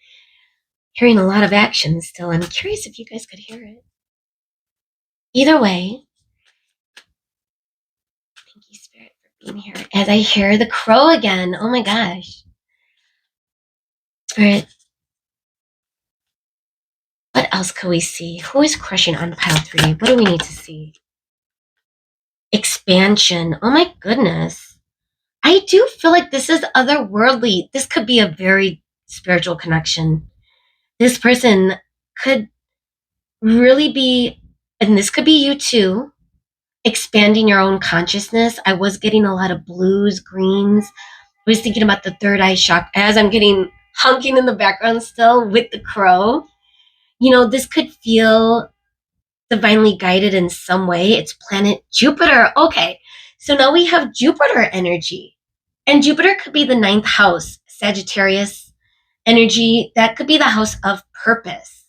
hearing a lot of action still. I'm curious if you guys could hear it. Either way, thank you, Spirit, for being here. As I hear the crow again, oh my gosh. Spirit, what else could we see? Who is crushing on pile 3? What do we need to see? Expansion. Oh my goodness. I do feel like this is otherworldly. This could be a very spiritual connection. This person could really be, and this could be you too, expanding your own consciousness. I was getting a lot of blues, greens. I was thinking about the third eye chakra as I'm getting honking in the background still with the crow. This could feel divinely guided in some way. It's planet Jupiter. Okay, so now we have Jupiter energy. And Jupiter could be the ninth house, Sagittarius energy. That could be the house of purpose.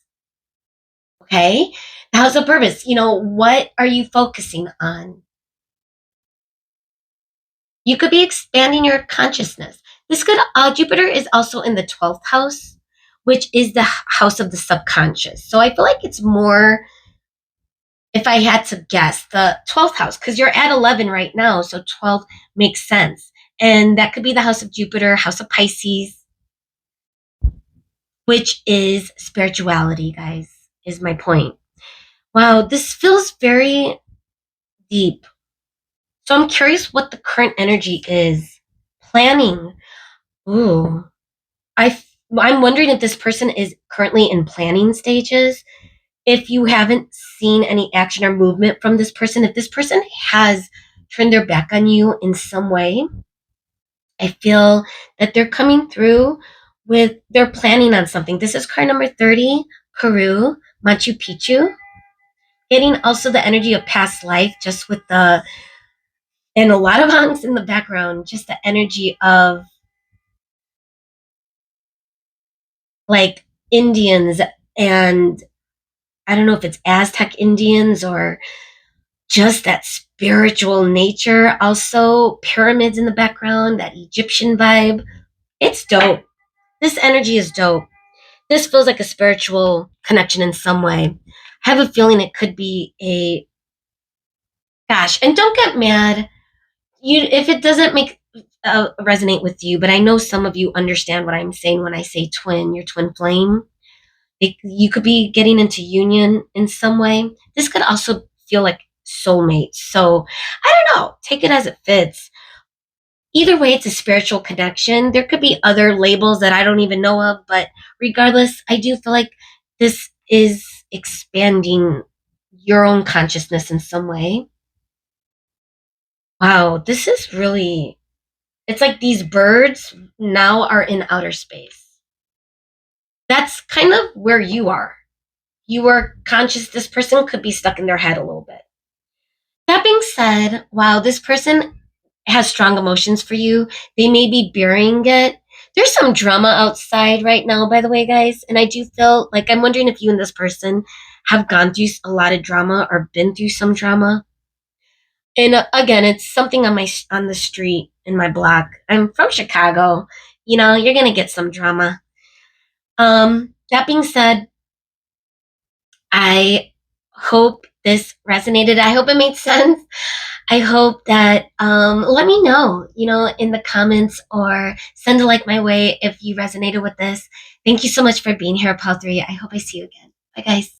Okay, the house of purpose. What are you focusing on? You could be expanding your consciousness. Jupiter is also in the 12th house, which is the house of the subconscious. So I feel like it's more, if I had to guess, the 12th house, because you're at 11 right now. So 12 makes sense. And that could be the house of Jupiter, house of Pisces, which is spirituality, guys, is my point. Wow, this feels very deep. So I'm curious what the current energy is. Planning. Ooh. I'm wondering if this person is currently in planning stages. If you haven't seen any action or movement from this person, if this person has turned their back on you in some way, I feel that they're coming through they're planning on something. This is card number 30, Peru, Machu Picchu. Getting also the energy of past life, just with and a lot of honks in the background, just the energy of like Indians, and I don't know if it's Aztec Indians or just that spiritual nature. Also, pyramids in the background, that Egyptian vibe. It's dope. This energy is dope. This feels like a spiritual connection in some way. I have a feeling it could be gosh, and don't get mad if it doesn't resonate with you, but I know some of you understand what I'm saying when I say twin, your twin flame. You could be getting into union in some way. This could also feel like soulmates. So I don't know. Take it as it fits. Either way, it's a spiritual connection. There could be other labels that I don't even know of, but regardless, I do feel like this is expanding your own consciousness in some way. Wow, this is really, it's like these birds now are in outer space. That's kind of where you are. You are conscious, this person could be stuck in their head a little bit. That being said, wow, this person has strong emotions for you. They may be burying it. There's some drama outside right now, by the way, guys. And I do feel like I'm wondering if you and this person have gone through a lot of drama or been through some drama. And again, it's something on the street in my block. I'm from Chicago. You're gonna get some drama. That being said, I hope this resonated. I hope it made sense. I hope that let me know, in the comments, or send a like my way if you resonated with this. Thank you so much for being here, Paul 3. I hope I see you again. Bye, guys.